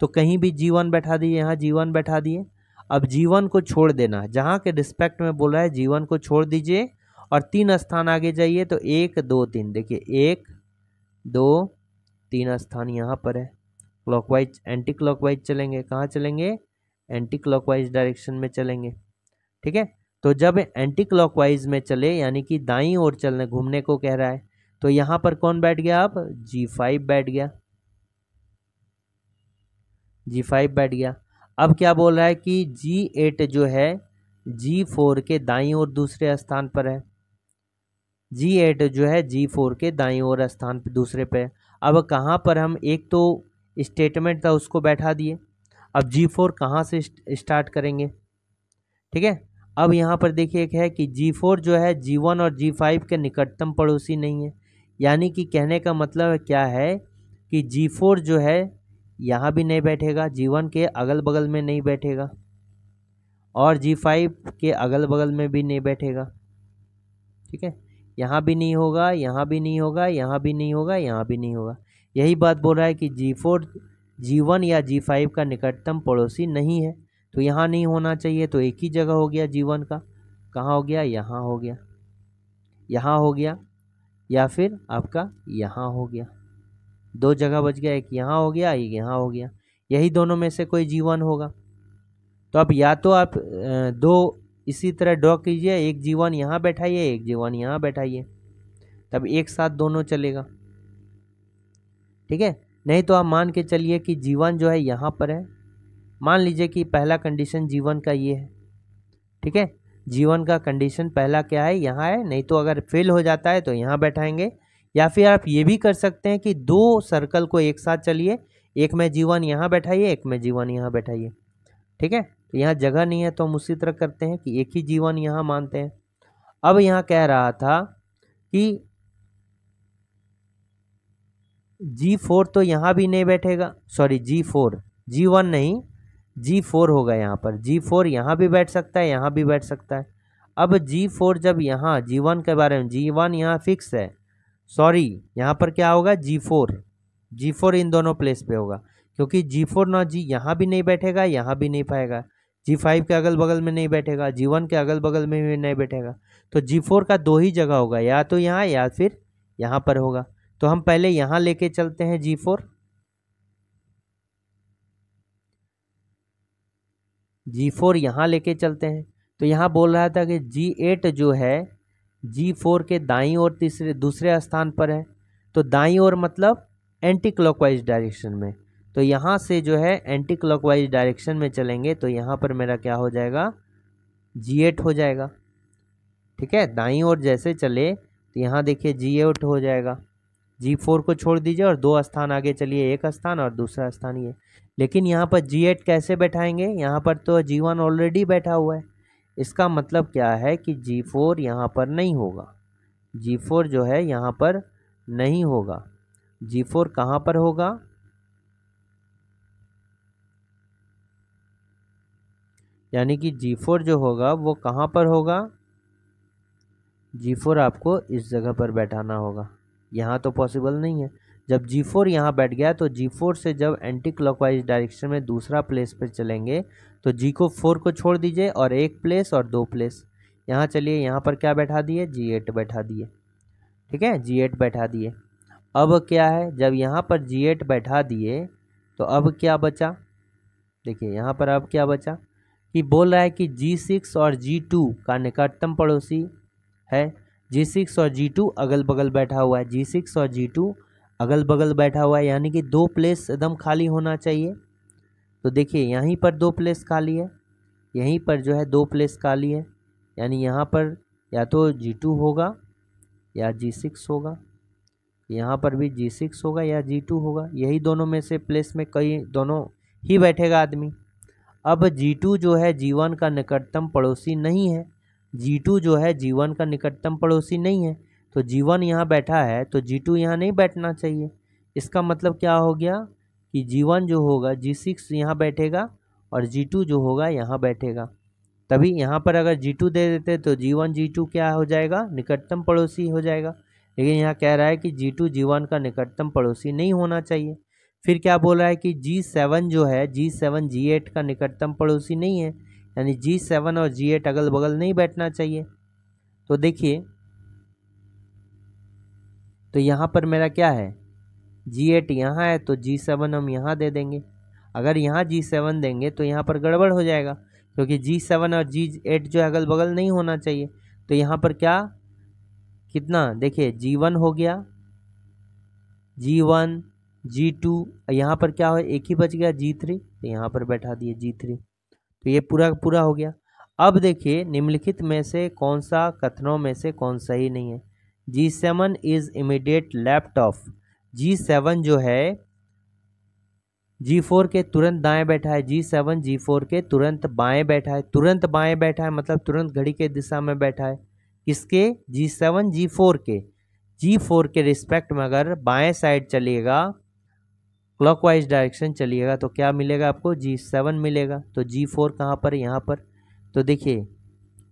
तो कहीं भी G1 बैठा दिए, यहाँ G1 बैठा दिए। अब G1 को छोड़ देना, जहाँ के रिस्पेक्ट में बोला है G1 को छोड़ दीजिए और 3 स्थान आगे जाइए। तो 1 2 3, देखिए 1 2 3 स्थान यहाँ पर है। क्लॉकवाइज एंटी क्लॉकवाइज चलेंगे, कहाँ चलेंगे, एंटी क्लॉकवाइज डायरेक्शन में चलेंगे। ठीक है, तो जब एंटी क्लॉकवाइज में चले यानी कि दाईं ओर चलने, घूमने को कह रहा है, तो यहाँ पर कौन बैठ गया, अब G5 बैठ गया, G5 बैठ गया। अब क्या बोल रहा है कि G8 जो है G4 के दाईं ओर दूसरे स्थान पर है, G8 जो है G4 के दाईं ओर स्थान पर दूसरे पे। अब कहाँ पर हम, एक तो स्टेटमेंट था उसको बैठा दिए, अब G4 कहाँ से स्टार्ट करेंगे। ठीक है, अब यहाँ पर देखिए एक है कि G4 जो है G1 और G5 के निकटतम पड़ोसी नहीं है, यानी कि कहने का मतलब क्या है कि G4 जो है यहाँ भी नहीं बैठेगा, G1 के अगल बगल में नहीं बैठेगा और G5 के अगल बगल में भी नहीं बैठेगा। ठीक है, यहाँ भी नहीं होगा, यहाँ भी नहीं होगा, यहाँ भी नहीं होगा, यहाँ भी नहीं होगा। यही बात बोल रहा है कि G4 G1 या G5 का निकटतम पड़ोसी नहीं है, तो यहाँ नहीं होना चाहिए। तो एक ही जगह हो गया G1 का, कहाँ हो गया, यहाँ हो गया, यहाँ हो गया, या फिर आपका यहाँ हो गया। 2 जगह बच गया, एक यहाँ हो गया, एक यहाँ हो गया, यही दोनों में से कोई G1 होगा। तो अब या तो आप 2 इसी तरह ड्रॉ कीजिए, एक G1 यहाँ बैठाइए, एक G1 यहाँ बैठाइए, तब एक साथ दोनों चलेगा। ठीक है, नहीं तो आप मान के चलिए कि G1 जो है यहाँ पर है, मान लीजिए कि पहला कंडीशन G1 का ये है। ठीक है, G1 का कंडीशन पहला क्या है, यहाँ है, नहीं तो अगर फेल हो जाता है तो यहाँ बैठाएंगे। या फिर आप ये भी कर सकते हैं कि 2 सर्कल को एक साथ चलिए, एक में G1 यहाँ बैठाइए, एक में G1 यहाँ बैठाइए। ठीक है, तो यहाँ जगह नहीं है तो हम उसी तरह करते हैं कि एक ही G1 यहाँ मानते हैं। अब यहाँ कह रहा था कि G4 तो यहाँ भी नहीं बैठेगा, सॉरी G4, G1 नहीं, G4 होगा यहाँ पर, G4 यहाँ भी बैठ सकता है, यहाँ भी बैठ सकता है। अब G4 जब यहाँ G1 के बारे में, G1 यहाँ फिक्स है, सॉरी यहाँ पर क्या होगा, G4 इन दोनों प्लेस पे होगा, क्योंकि G4 ना जी यहाँ भी नहीं बैठेगा, यहाँ भी नहीं पाएगा, G5 के अगल बगल में नहीं बैठेगा, G1 के अगल बगल में भी नहीं बैठेगा। तो G4 का 2 ही जगह होगा, या तो यहाँ या फिर यहाँ पर होगा। तो हम पहले यहाँ लेके चलते हैं G4 यहाँ लेके चलते हैं। तो यहाँ बोल रहा था कि G8 जो है G4 के दाईं ओर दूसरे स्थान पर है, तो दाईं ओर मतलब एंटी क्लॉकवाइज डायरेक्शन में। तो यहाँ से जो है एंटी क्लॉकवाइज डायरेक्शन में चलेंगे, तो यहाँ पर मेरा क्या हो जाएगा, G8 हो जाएगा। ठीक है, दाईं ओर जैसे चले तो यहाँ देखिए G8 हो जाएगा। G4 को छोड़ दीजिए और 2 स्थान आगे चलिए, एक स्थान और दूसरा स्थान ये। लेकिन यहाँ पर G8 कैसे बैठाएंगे, यहाँ पर तो G1 ऑलरेडी बैठा हुआ है, इसका मतलब क्या है कि G4 यहाँ पर नहीं होगा, G4 जो है यहाँ पर नहीं होगा। G4 कहाँ पर होगा, यानी कि G4 जो होगा वो कहाँ पर होगा, G4 आपको इस जगह पर बैठाना होगा, यहाँ तो पॉसिबल नहीं है। जब G4 यहाँ बैठ गया तो G4 से जब एंटी क्लॉकवाइज डायरेक्शन में दूसरा प्लेस पर चलेंगे तो G4 को छोड़ दीजिए और एक प्लेस और दो प्लेस यहाँ चलिए, यहाँ पर क्या बैठा दिए, G8 बैठा दिए। ठीक है, G8 बैठा दिए। अब क्या है, जब यहाँ पर G8 बैठा दिए तो अब क्या बचा, देखिए यहाँ पर अब क्या बचा कि बोल रहा है कि G6 और G2 का निकटतम पड़ोसी है। G6 और G2 अगल बगल बैठा हुआ है, G6 और G2 अगल बगल बैठा हुआ है, यानी कि दो प्लेस एकदम खाली होना चाहिए। तो देखिए यहीं पर दो प्लेस खाली है, यहीं पर जो है दो प्लेस खाली है, यानी यहाँ पर या तो G2 होगा या G6 होगा, यहाँ पर भी G6 होगा या G2 होगा, यही दोनों में से प्लेस में कई दोनों ही बैठेगा आदमी। अब G2 जो है G1 का निकटतम पड़ोसी नहीं है, G2 जो है G1 का निकटतम पड़ोसी नहीं है, तो G1 यहाँ बैठा है तो G2 यहाँ नहीं बैठना चाहिए। इसका मतलब क्या हो गया कि G1 जो होगा G6 यहाँ बैठेगा और G2 जो होगा यहाँ बैठेगा। तभी यहाँ पर अगर G2 दे देते तो G1 G2 क्या हो जाएगा, निकटतम पड़ोसी हो जाएगा। लेकिन यहाँ कह रहा है कि G2 G1 का निकटतम पड़ोसी नहीं होना चाहिए। फिर क्या बोल रहा है कि G7 जो है G7 G8 का निकटतम पड़ोसी नहीं है, यानी G7 और G8 अगल बगल नहीं बैठना चाहिए। तो देखिए तो यहाँ पर मेरा क्या है, G8 यहाँ है तो G7 हम यहाँ दे देंगे। अगर यहाँ G7 देंगे तो यहाँ पर गड़बड़ हो जाएगा, क्योंकि G7 और G8 जो अगल बगल नहीं होना चाहिए। तो यहाँ पर क्या कितना, देखिए G1 हो गया, G1 G2, यहाँ पर क्या हो एक ही बच गया G3, तो यहाँ पर बैठा दिए G3। तो ये पूरा पूरा हो गया। अब देखिए निम्नलिखित में से कौन सा कथनों में से कौन सही नहीं है। G7 is immediate left of, G7 जो है G4 के तुरंत दाएं बैठा है, G7 G4 के तुरंत बाएं बैठा है। तुरंत बाएं बैठा है मतलब तुरंत घड़ी के दिशा में बैठा है। किसके, G7 G4 के, G4 के रिस्पेक्ट में अगर बाएं साइड चलिएगा, क्लॉकवाइज डायरेक्शन चलिएगा तो क्या मिलेगा आपको, G7 मिलेगा। तो G4 कहाँ पर, यहाँ पर। तो देखिए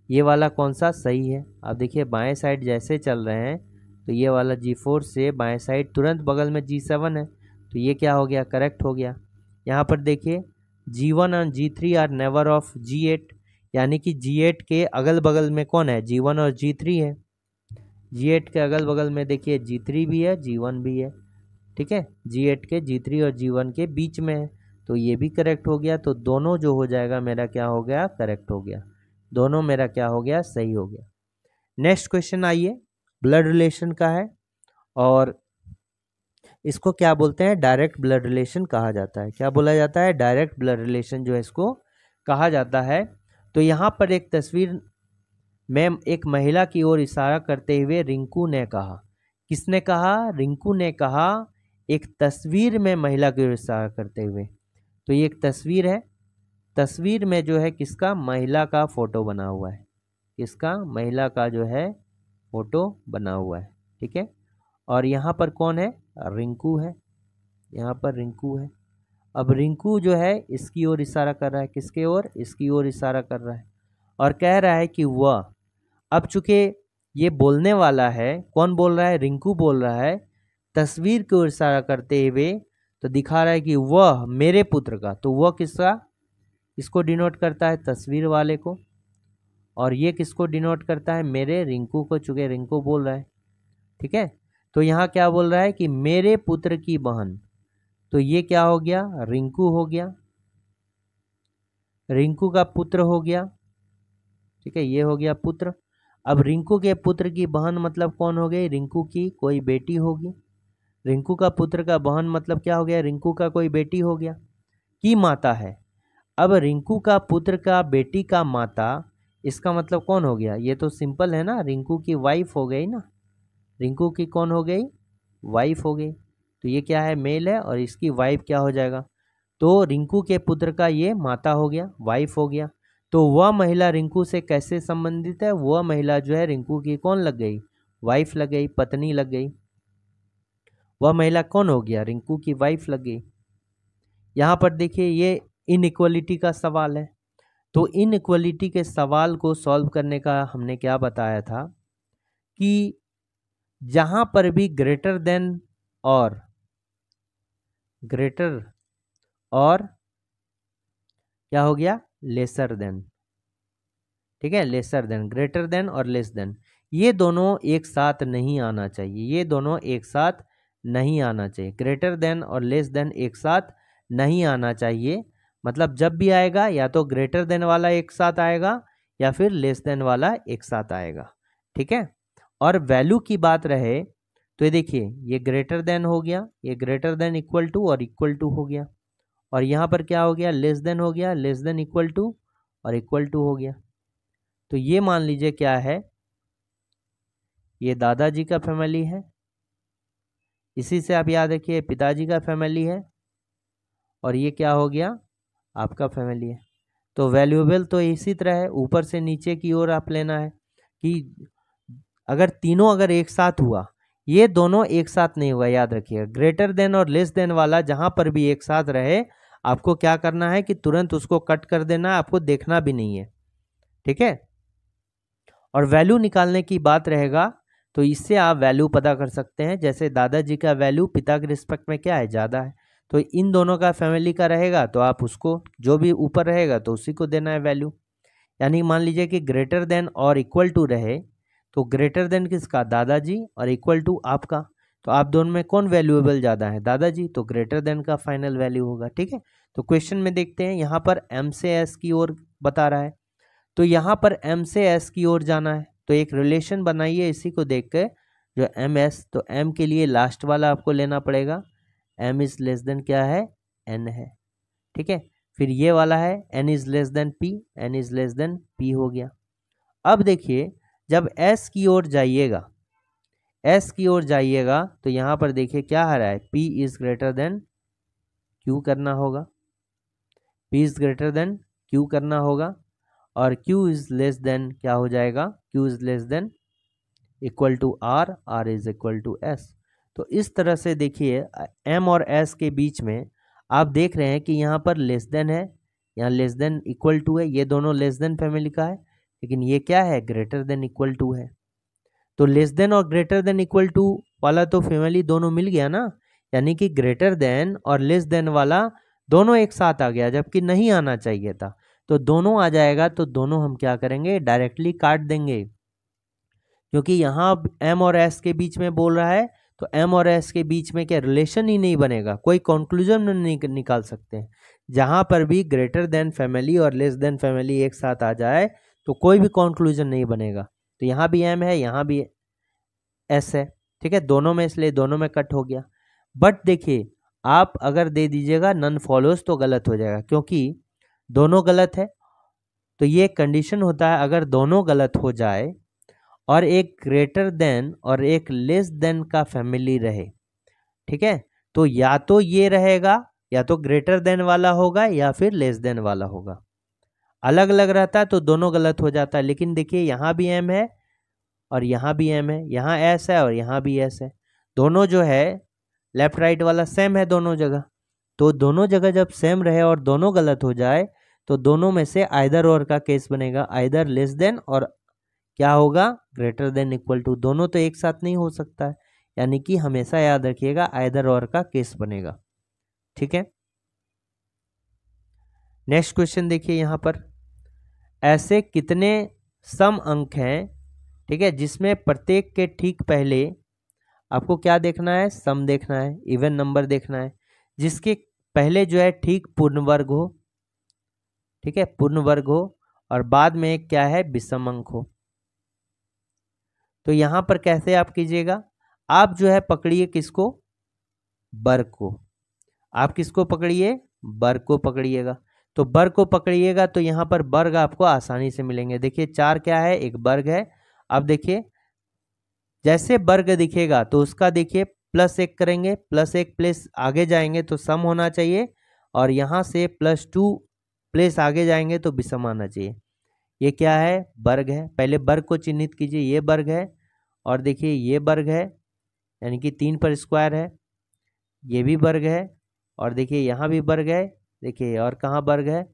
ये वाला कौन सा सही है। अब देखिए बाएं साइड जैसे चल रहे हैं तो ये वाला G4 से बाएं साइड तुरंत बगल में G7 है, तो ये क्या हो गया, करेक्ट हो गया। यहाँ पर देखिए G1 और G3 are never of G8, यानी कि G8 के अगल बगल में कौन है, G1 और G3 है। G8 के अगल बगल में देखिए G3 भी है, G1 भी है। ठीक है, G8 के G3 और G1 के बीच में है, तो ये भी करेक्ट हो गया। तो दोनों जो हो जाएगा मेरा क्या हो गया, करेक्ट हो गया। दोनों मेरा क्या हो गया, सही हो गया। नेक्स्ट क्वेश्चन आइए, ब्लड रिलेशन का है और इसको क्या बोलते हैं, डायरेक्ट ब्लड रिलेशन कहा जाता है। क्या बोला जाता है, डायरेक्ट ब्लड रिलेशन जो है इसको कहा जाता है। तो यहाँ पर एक तस्वीर में एक महिला की ओर इशारा करते हुए रिंकू ने कहा, किसने कहा, रिंकू ने कहा एक तस्वीर में महिला की ओर इशारा करते हुए। तो ये एक तस्वीर है, तस्वीर में जो है किसका, महिला का फोटो बना हुआ है, किसका, महिला का जो है फोटो बना हुआ है। ठीक है, और यहाँ पर कौन है, रिंकू है, यहाँ पर रिंकू है। अब रिंकू जो है इसकी ओर इशारा कर रहा है, किसके ओर, इसकी ओर इशारा कर रहा है और कह रहा है कि वह, अब चूंकि ये बोलने वाला है, कौन बोल रहा है, रिंकू बोल रहा है तस्वीर की ओर इशारा करते हुए, तो दिखा रहा है कि वह मेरे पुत्र का, तो वह किसका, इसको डिनोट करता है तस्वीर वाले को, और ये किसको डिनोट करता है, मेरे रिंकू को, चूंकि रिंकू बोल रहा है। ठीक है, तो यहाँ क्या बोल रहा है कि मेरे पुत्र की बहन, तो ये क्या हो गया, रिंकू हो गया, रिंकू का पुत्र हो गया। ठीक है, ये हो गया पुत्र। अब रिंकू के पुत्र की बहन मतलब कौन हो गई, रिंकू की कोई बेटी होगी। रिंकू का पुत्र का बहन मतलब क्या हो गया, रिंकू का कोई बेटी हो गया, की माता है। अब रिंकू का पुत्र का बेटी का माता, इसका मतलब कौन हो गया, ये तो सिंपल है ना, रिंकू की वाइफ हो गई ना, रिंकू की कौन हो गई, वाइफ हो गई। तो ये क्या है, मेल है, और इसकी वाइफ क्या हो जाएगा, तो रिंकू के पुत्र का ये माता हो गया, वाइफ हो गया। तो वह महिला रिंकू से कैसे संबंधित है, वह महिला जो है रिंकू की कौन लग गई, वाइफ लग गई, पत्नी लग गई। वह महिला कौन हो गया, रिंकू की वाइफ लग गई। यहाँ पर देखिए ये इनइक्वालिटी का सवाल है, तो इनइक्वालिटी के सवाल को सॉल्व करने का हमने क्या बताया था कि जहाँ पर भी ग्रेटर देन और ग्रेटर और क्या हो गया, लेसर देन। ठीक है, लेसर देन, ग्रेटर देन और लेस देन, ये दोनों एक साथ नहीं आना चाहिए, ये दोनों एक साथ नहीं आना चाहिए। ग्रेटर देन और लेस देन एक साथ नहीं आना चाहिए। मतलब जब भी आएगा या तो ग्रेटर देन वाला एक साथ आएगा या फिर लेस देन वाला एक साथ आएगा। ठीक है, और वैल्यू की बात रहे तो ये देखिए, ये ग्रेटर देन हो गया, ये ग्रेटर देन इक्वल टू और इक्वल टू हो गया, और यहाँ पर क्या हो गया, लेस देन हो गया, लेस देन इक्वल टू और इक्वल टू हो गया। तो ये मान लीजिए क्या है, ये दादाजी का फैमिली है, इसी से आप याद रखिए पिताजी का फैमिली है, और ये क्या हो गया, आपका फैमिली है। तो वैल्यूएबल तो इसी तरह है, ऊपर से नीचे की ओर आप लेना है कि अगर तीनों अगर एक साथ हुआ, ये दोनों एक साथ नहीं हुआ, याद रखिएगा। ग्रेटर देन और लेस देन वाला जहां पर भी एक साथ रहे, आपको क्या करना है कि तुरंत उसको कट कर देना, आपको देखना भी नहीं है। ठीक है, और वैल्यू निकालने की बात रहेगा तो इससे आप वैल्यू पता कर सकते हैं। जैसे दादाजी का वैल्यू पिता के रिस्पेक्ट में क्या है, ज़्यादा है, तो इन दोनों का फैमिली का रहेगा तो आप उसको जो भी ऊपर रहेगा तो उसी को देना है वैल्यू। यानी मान लीजिए कि ग्रेटर देन और इक्वल टू रहे, तो ग्रेटर देन किसका, दादाजी, और इक्वल टू आपका, तो आप दोनों में कौन वैल्यूएबल ज़्यादा है, दादाजी, तो ग्रेटर देन का फाइनल वैल्यू होगा। ठीक है, तो क्वेश्चन में देखते हैं, यहाँ पर एम से एस की ओर बता रहा है, तो यहाँ पर एम से एस की ओर जाना है, तो एक रिलेशन बनाइए इसी को देख के, जो एम एस, तो एम के लिए लास्ट वाला आपको लेना पड़ेगा, एम इज लेस देन क्या है, एन है। ठीक है, फिर ये वाला है N is less than P, N is less than P हो गया। अब देखिए जब एस की ओर जाइएगा, एस की ओर जाइएगा तो यहाँ पर देखिए क्या आ रहा है, P is greater than Q करना होगा, P is greater than Q करना होगा, और Q इज लेस देन क्या हो जाएगा, Q is less than equal to R, R is equal to S। तो इस तरह से देखिए M और S के बीच में आप देख रहे हैं कि यहाँ पर लेस देन है, यहाँ लेस देन इक्वल टू है, ये दोनों लेस देन फैमिली का है, लेकिन ये क्या है, ग्रेटर देन इक्वल टू है। तो लेस देन और ग्रेटर देन इक्वल टू वाला तो फैमिली दोनों मिल गया ना, यानी कि ग्रेटर देन और लेस देन वाला दोनों एक साथ आ गया, जबकि नहीं आना चाहिए था। तो दोनों आ जाएगा तो दोनों हम क्या करेंगे, डायरेक्टली काट देंगे, क्योंकि यहाँ एम और एस के बीच में बोल रहा है, तो एम और एस के बीच में क्या रिलेशन ही नहीं बनेगा, कोई कंक्लूजन नहीं निकाल सकते हैं। जहाँ पर भी ग्रेटर देन फैमिली और लेस देन फैमिली एक साथ आ जाए तो कोई भी कंक्लूजन नहीं बनेगा। तो यहाँ भी एम है, यहाँ भी एस है, ठीक है, दोनों में, इसलिए दोनों में कट हो गया। बट देखिए आप अगर दे दीजिएगा नन फॉलोज तो गलत हो जाएगा, क्योंकि दोनों गलत है। तो ये कंडीशन होता है, अगर दोनों गलत हो जाए और एक ग्रेटर देन और एक लेस देन का फैमिली रहे, ठीक है, तो या तो ये रहेगा, या तो ग्रेटर देन वाला होगा या फिर लेस देन वाला होगा। अलग अलग रहता है तो दोनों गलत हो जाता है। लेकिन देखिए यहाँ भी एम है और यहाँ भी एम है, यहाँ एस है और यहाँ भी एस है, दोनों जो है लेफ्ट राइट वाला सेम है दोनों जगह। तो दोनों जगह जब सेम रहे और दोनों गलत हो जाए तो दोनों में से आइदर और का केस बनेगा, आइदर लेस देन और क्या होगा, ग्रेटर देन इक्वल टू। दोनों तो एक साथ नहीं हो सकता है, यानी कि हमेशा याद रखिएगा आइदर और का केस बनेगा। ठीक है, नेक्स्ट क्वेश्चन देखिए, यहाँ पर ऐसे कितने सम अंक हैं, ठीक है, जिसमें प्रत्येक के ठीक पहले आपको क्या देखना है, सम देखना है, इवन नंबर देखना है, जिसके पहले जो है ठीक पूर्ण वर्ग हो, ठीक है, पूर्ण वर्ग हो, और बाद में क्या है, विषम अंक हो। तो यहां पर कैसे आप कीजिएगा, आप जो है पकड़िए किसको, वर्ग को, आप किसको पकड़िए, वर्ग को पकड़िएगा। तो वर्ग को पकड़िएगा तो यहाँ पर वर्ग आपको आसानी से मिलेंगे। देखिए 4 क्या है, एक वर्ग है। अब देखिए जैसे वर्ग दिखेगा तो उसका देखिए +1 करेंगे, +1 प्लेस आगे जाएंगे तो सम होना चाहिए, और यहाँ से +2 प्लेस आगे जाएंगे तो विषम आना चाहिए। ये क्या है, वर्ग है। पहले वर्ग को चिन्हित कीजिए, ये वर्ग है, और देखिए ये वर्ग है, यानी कि 3 पर स्क्वायर है, ये भी वर्ग है, और देखिए यहाँ भी वर्ग है, देखिए और कहाँ वर्ग है,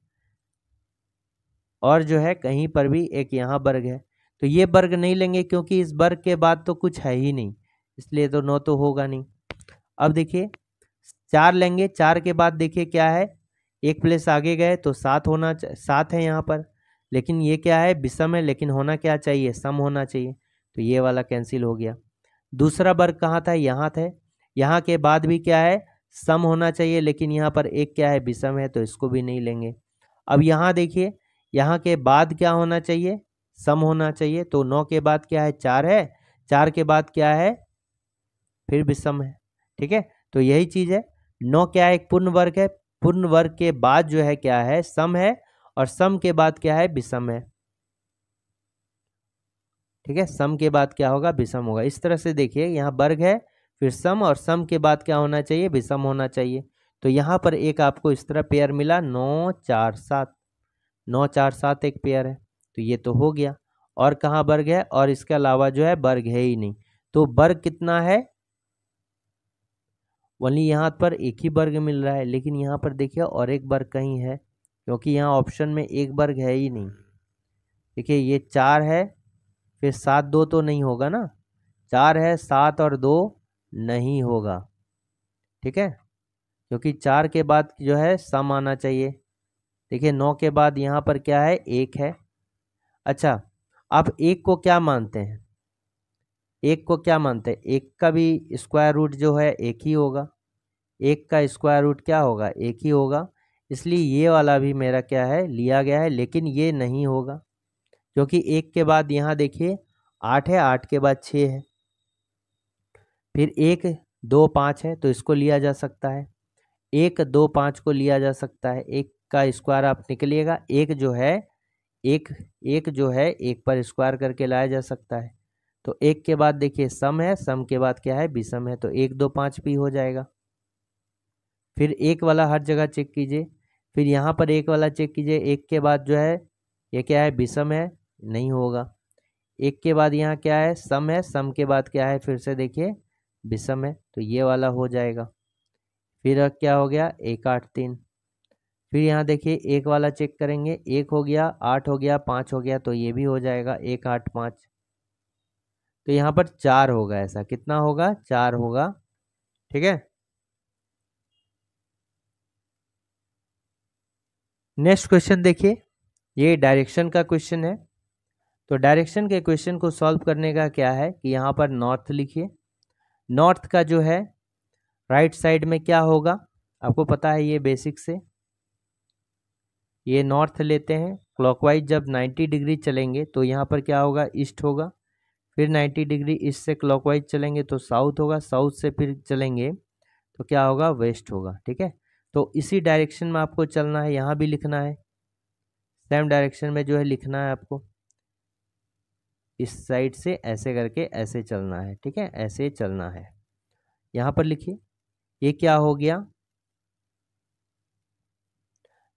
और जो है कहीं पर भी एक यहाँ वर्ग है। तो ये वर्ग नहीं लेंगे क्योंकि इस वर्ग के बाद तो कुछ है ही नहीं, इसलिए तो 9 तो होगा नहीं। अब देखिए 4 लेंगे, 4 के बाद देखिए क्या है, एक प्लेस आगे गए तो 7 होना, 7 है यहाँ पर, लेकिन ये क्या है, विषम है, लेकिन होना क्या चाहिए, सम होना चाहिए, तो ये वाला कैंसिल हो गया। दूसरा वर्ग कहाँ था, यहाँ थे, यहाँ के बाद भी क्या है, सम होना चाहिए, लेकिन यहाँ पर एक क्या है, विषम है, तो इसको भी नहीं लेंगे। अब यहाँ देखिए, यहाँ के बाद क्या होना चाहिए, सम होना चाहिए, तो 9 के बाद क्या है, 4 है, 4 के बाद क्या है, फिर विषम है, ठीक है। तो यही चीज है, 9 क्या है, एक पूर्ण वर्ग है, पूर्ण वर्ग के बाद जो है क्या है, सम है, और सम के बाद क्या है, विषम है, ठीक है। सम के बाद क्या होगा, विषम होगा। इस तरह से देखिए, यहाँ वर्ग है, फिर सम, और सम के बाद क्या होना चाहिए, विषम होना चाहिए। तो यहाँ पर एक आपको इस तरह पेयर मिला, 9 4 7, 9 4 7 एक पेयर है, तो ये तो हो गया। और कहाँ वर्ग है, और इसके अलावा जो है वर्ग है ही नहीं, तो वर्ग कितना है, ओनली यहाँ पर एक ही वर्ग मिल रहा है, लेकिन यहाँ पर देखिए और एक वर्ग कहीं है, क्योंकि यहाँ ऑप्शन में एक वर्ग है ही नहीं। देखिए ये 4 है, फिर 7 2 तो नहीं होगा ना, 4 है, 7 और 2 नहीं होगा, ठीक है, क्योंकि 4 के बाद जो है सम आना चाहिए। देखिए 9 के बाद यहाँ पर क्या है, 1 है। अच्छा, आप एक को क्या मानते हैं, एक को क्या मानते हैं, एक का भी स्क्वायर रूट जो है एक ही होगा, एक का स्क्वायर रूट क्या होगा, एक ही होगा, इसलिए ये वाला भी मेरा क्या है, लिया गया है, लेकिन ये नहीं होगा, क्योंकि एक के बाद यहाँ देखिए 8 है, 8 के बाद 6 है, फिर 1 2 5 है, तो इसको लिया जा सकता है, 1 2 5 को लिया जा सकता है, एक का स्क्वायर आप निकलिएगा, एक जो है, एक जो है एक पर स्क्वायर करके लाया जा सकता है। तो एक के बाद देखिए सम है, सम के बाद क्या है, विषम है, तो 1 2 5 भी हो जाएगा। फिर एक वाला हर जगह चेक कीजिए, फिर यहाँ पर एक वाला चेक कीजिए, एक के बाद जो है ये क्या है, विषम है, नहीं होगा। एक के बाद यहाँ क्या है, सम है, सम के बाद क्या है, फिर से देखिए विषम है, तो ये वाला हो जाएगा। फिर क्या हो गया, 1 8 3, फिर यहाँ देखिए एक वाला चेक करेंगे, 1 हो गया, 8 हो गया, 5 हो गया, तो ये भी हो जाएगा, 1 8 5, तो यहाँ पर 4 होगा, ऐसा कितना होगा, 4 होगा, ठीक है। नेक्स्ट क्वेश्चन देखिए, ये डायरेक्शन का क्वेश्चन है। तो डायरेक्शन के क्वेश्चन को सॉल्व करने का क्या है कि यहाँ पर नॉर्थ लिखिए, नॉर्थ का जो है राइट साइड में क्या होगा, आपको पता है ये बेसिक से, ये नॉर्थ लेते हैं, क्लॉकवाइज जब 90 डिग्री चलेंगे तो यहाँ पर क्या होगा, ईस्ट होगा, फिर 90 डिग्री ईस्ट से क्लॉकवाइज चलेंगे तो साउथ होगा, साउथ से फिर चलेंगे तो क्या होगा, वेस्ट होगा, ठीक है। तो इसी डायरेक्शन में आपको चलना है, यहाँ भी लिखना है, सेम डायरेक्शन में जो है लिखना है आपको, इस साइड से ऐसे करके ऐसे चलना है, ठीक है, ऐसे चलना है। यहाँ पर लिखिए, ये क्या हो गया,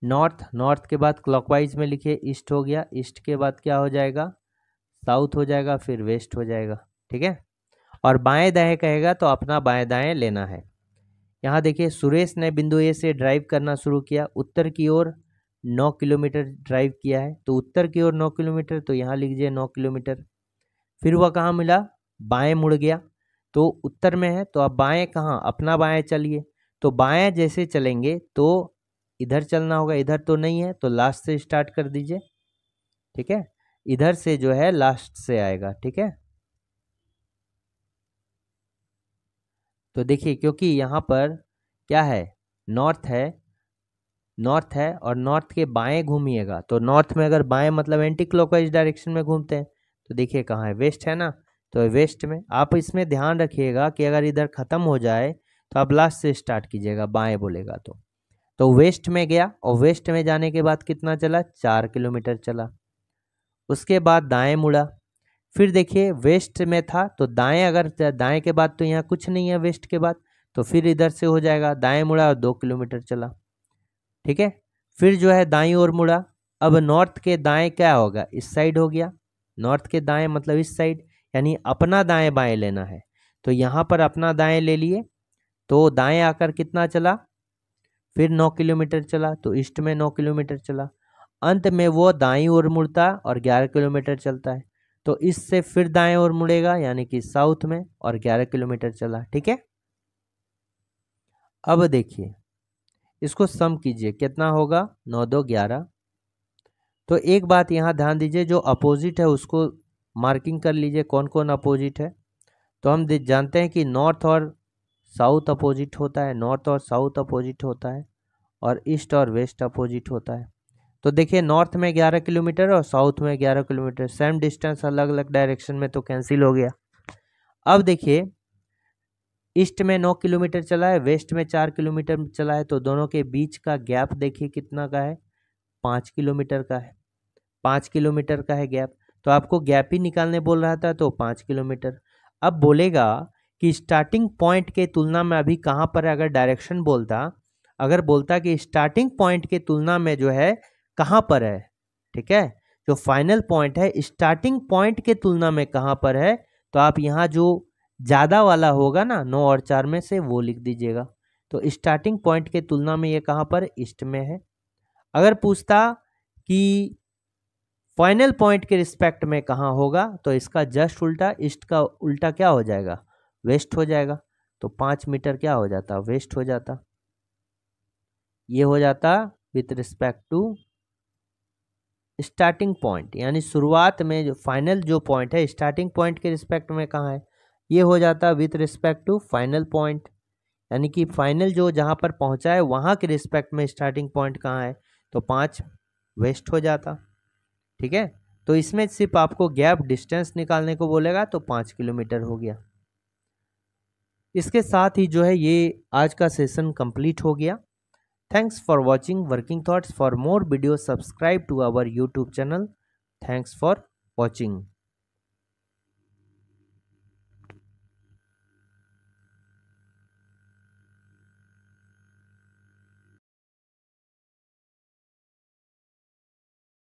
नॉर्थ, नॉर्थ के बाद क्लॉकवाइज में लिखिए ईस्ट हो गया, ईस्ट के बाद क्या हो जाएगा, साउथ हो जाएगा, फिर वेस्ट हो जाएगा, ठीक है। और बाएं दाएं कहेगा तो अपना बाएं दाएं लेना है। यहाँ देखिए सुरेश ने बिंदु ए से ड्राइव करना शुरू किया, उत्तर की ओर 9 किलोमीटर ड्राइव किया है, तो उत्तर की ओर 9 किलोमीटर, तो यहाँ लिख दीजिए 9 किलोमीटर। फिर वह कहाँ मिला, बाएं मुड़ गया, तो उत्तर में है, तो अब बाएं कहाँ, अपना बाएं चलिए, तो बाएं जैसे चलेंगे तो इधर चलना होगा, इधर तो नहीं है, तो लास्ट से स्टार्ट कर दीजिए, ठीक है, इधर से जो है लास्ट से आएगा, ठीक है। तो देखिए क्योंकि यहाँ पर क्या है, नॉर्थ है, नॉर्थ है, और नॉर्थ के बाएं घूमिएगा, तो नॉर्थ में अगर बाएं मतलब एंटी क्लॉकवाइज डायरेक्शन में घूमते हैं, तो देखिए कहाँ है, वेस्ट है ना, तो वेस्ट में। आप इसमें ध्यान रखिएगा कि अगर इधर ख़त्म हो जाए तो आप लास्ट से स्टार्ट कीजिएगा, बाएं बोलेगा तो वेस्ट में गया, और वेस्ट में जाने के बाद कितना चला, 4 किलोमीटर चला। उसके बाद दाएं मुड़ा, फिर देखिए वेस्ट में था तो दाएं, अगर दाएं के बाद तो यहाँ कुछ नहीं है वेस्ट के बाद, तो फिर इधर से हो जाएगा, दाएं मुड़ा और 2 किलोमीटर चला, ठीक है। फिर जो है दाईं ओर मुड़ा, अब नॉर्थ के दाएं क्या होगा, इस साइड हो गया, नॉर्थ के दाएं मतलब इस साइड, यानी अपना दाएं बाएं लेना है, तो यहाँ पर अपना दाएं ले लिए, तो दाएं आकर कितना चला, फिर 9 किलोमीटर चला, तो ईस्ट में 9 किलोमीटर चला, अंत में वो दाईं ओर मुड़ता और 11 किलोमीटर चलता है, तो इससे फिर दाएं ओर मुड़ेगा, यानी कि साउथ में, और 11 किलोमीटर चला, ठीक है। अब देखिए इसको सम कीजिए, कितना होगा 9 2 11। तो एक बात यहाँ ध्यान दीजिए, जो अपोजिट है उसको मार्किंग कर लीजिए, कौन कौन अपोजिट है। तो हम जानते हैं कि नॉर्थ और साउथ अपोजिट होता है, नॉर्थ और साउथ अपोजिट होता है, और ईस्ट और वेस्ट अपोजिट होता है। तो देखिए नॉर्थ में 11 किलोमीटर और साउथ में 11 किलोमीटर, सेम डिस्टेंस अलग अलग डायरेक्शन में, तो कैंसिल हो गया। अब देखिए ईस्ट में 9 किलोमीटर चला है, वेस्ट में 4 किलोमीटर चला है, तो दोनों के बीच का गैप देखिए कितना का है, 5 किलोमीटर का है। 5 किलोमीटर का है गैप, तो आपको गैप ही निकालने बोल रहा था, तो 5 किलोमीटर। अब बोलेगा कि स्टार्टिंग पॉइंट के तुलना में अभी कहाँ पर है, अगर डायरेक्शन बोलता, अगर बोलता कि स्टार्टिंग पॉइंट के तुलना में जो है कहाँ पर है, ठीक है, जो फाइनल पॉइंट है स्टार्टिंग पॉइंट के तुलना में कहाँ पर है, तो आप यहाँ जो ज़्यादा वाला होगा ना 9 और 4 में से, वो लिख दीजिएगा। तो स्टार्टिंग पॉइंट के तुलना में ये कहाँ पर, ईस्ट में है। अगर पूछता कि फाइनल पॉइंट के रिस्पेक्ट में कहाँ होगा, तो इसका जस्ट उल्टा, ईस्ट का उल्टा क्या हो जाएगा, वेस्ट हो जाएगा। तो 5 मीटर क्या हो जाता, वेस्ट हो जाता। ये हो जाता with respect to starting point, यानी शुरुआत में जो फाइनल जो पॉइंट है स्टार्टिंग पॉइंट के रिस्पेक्ट में कहाँ है, ये हो जाता with respect to final point, यानी कि फाइनल जो जहाँ पर पहुँचा है वहाँ के रिस्पेक्ट में स्टार्टिंग पॉइंट कहाँ है, तो 5 वेस्ट हो जाता। ठीक है, तो इसमें सिर्फ आपको गैप डिस्टेंस निकालने को बोलेगा, तो 5 किलोमीटर हो गया। इसके साथ ही जो है ये आज का सेशन कंप्लीट हो गया। Thanks for watching working thoughts. For more video subscribe to our YouTube channel. Thanks for watching.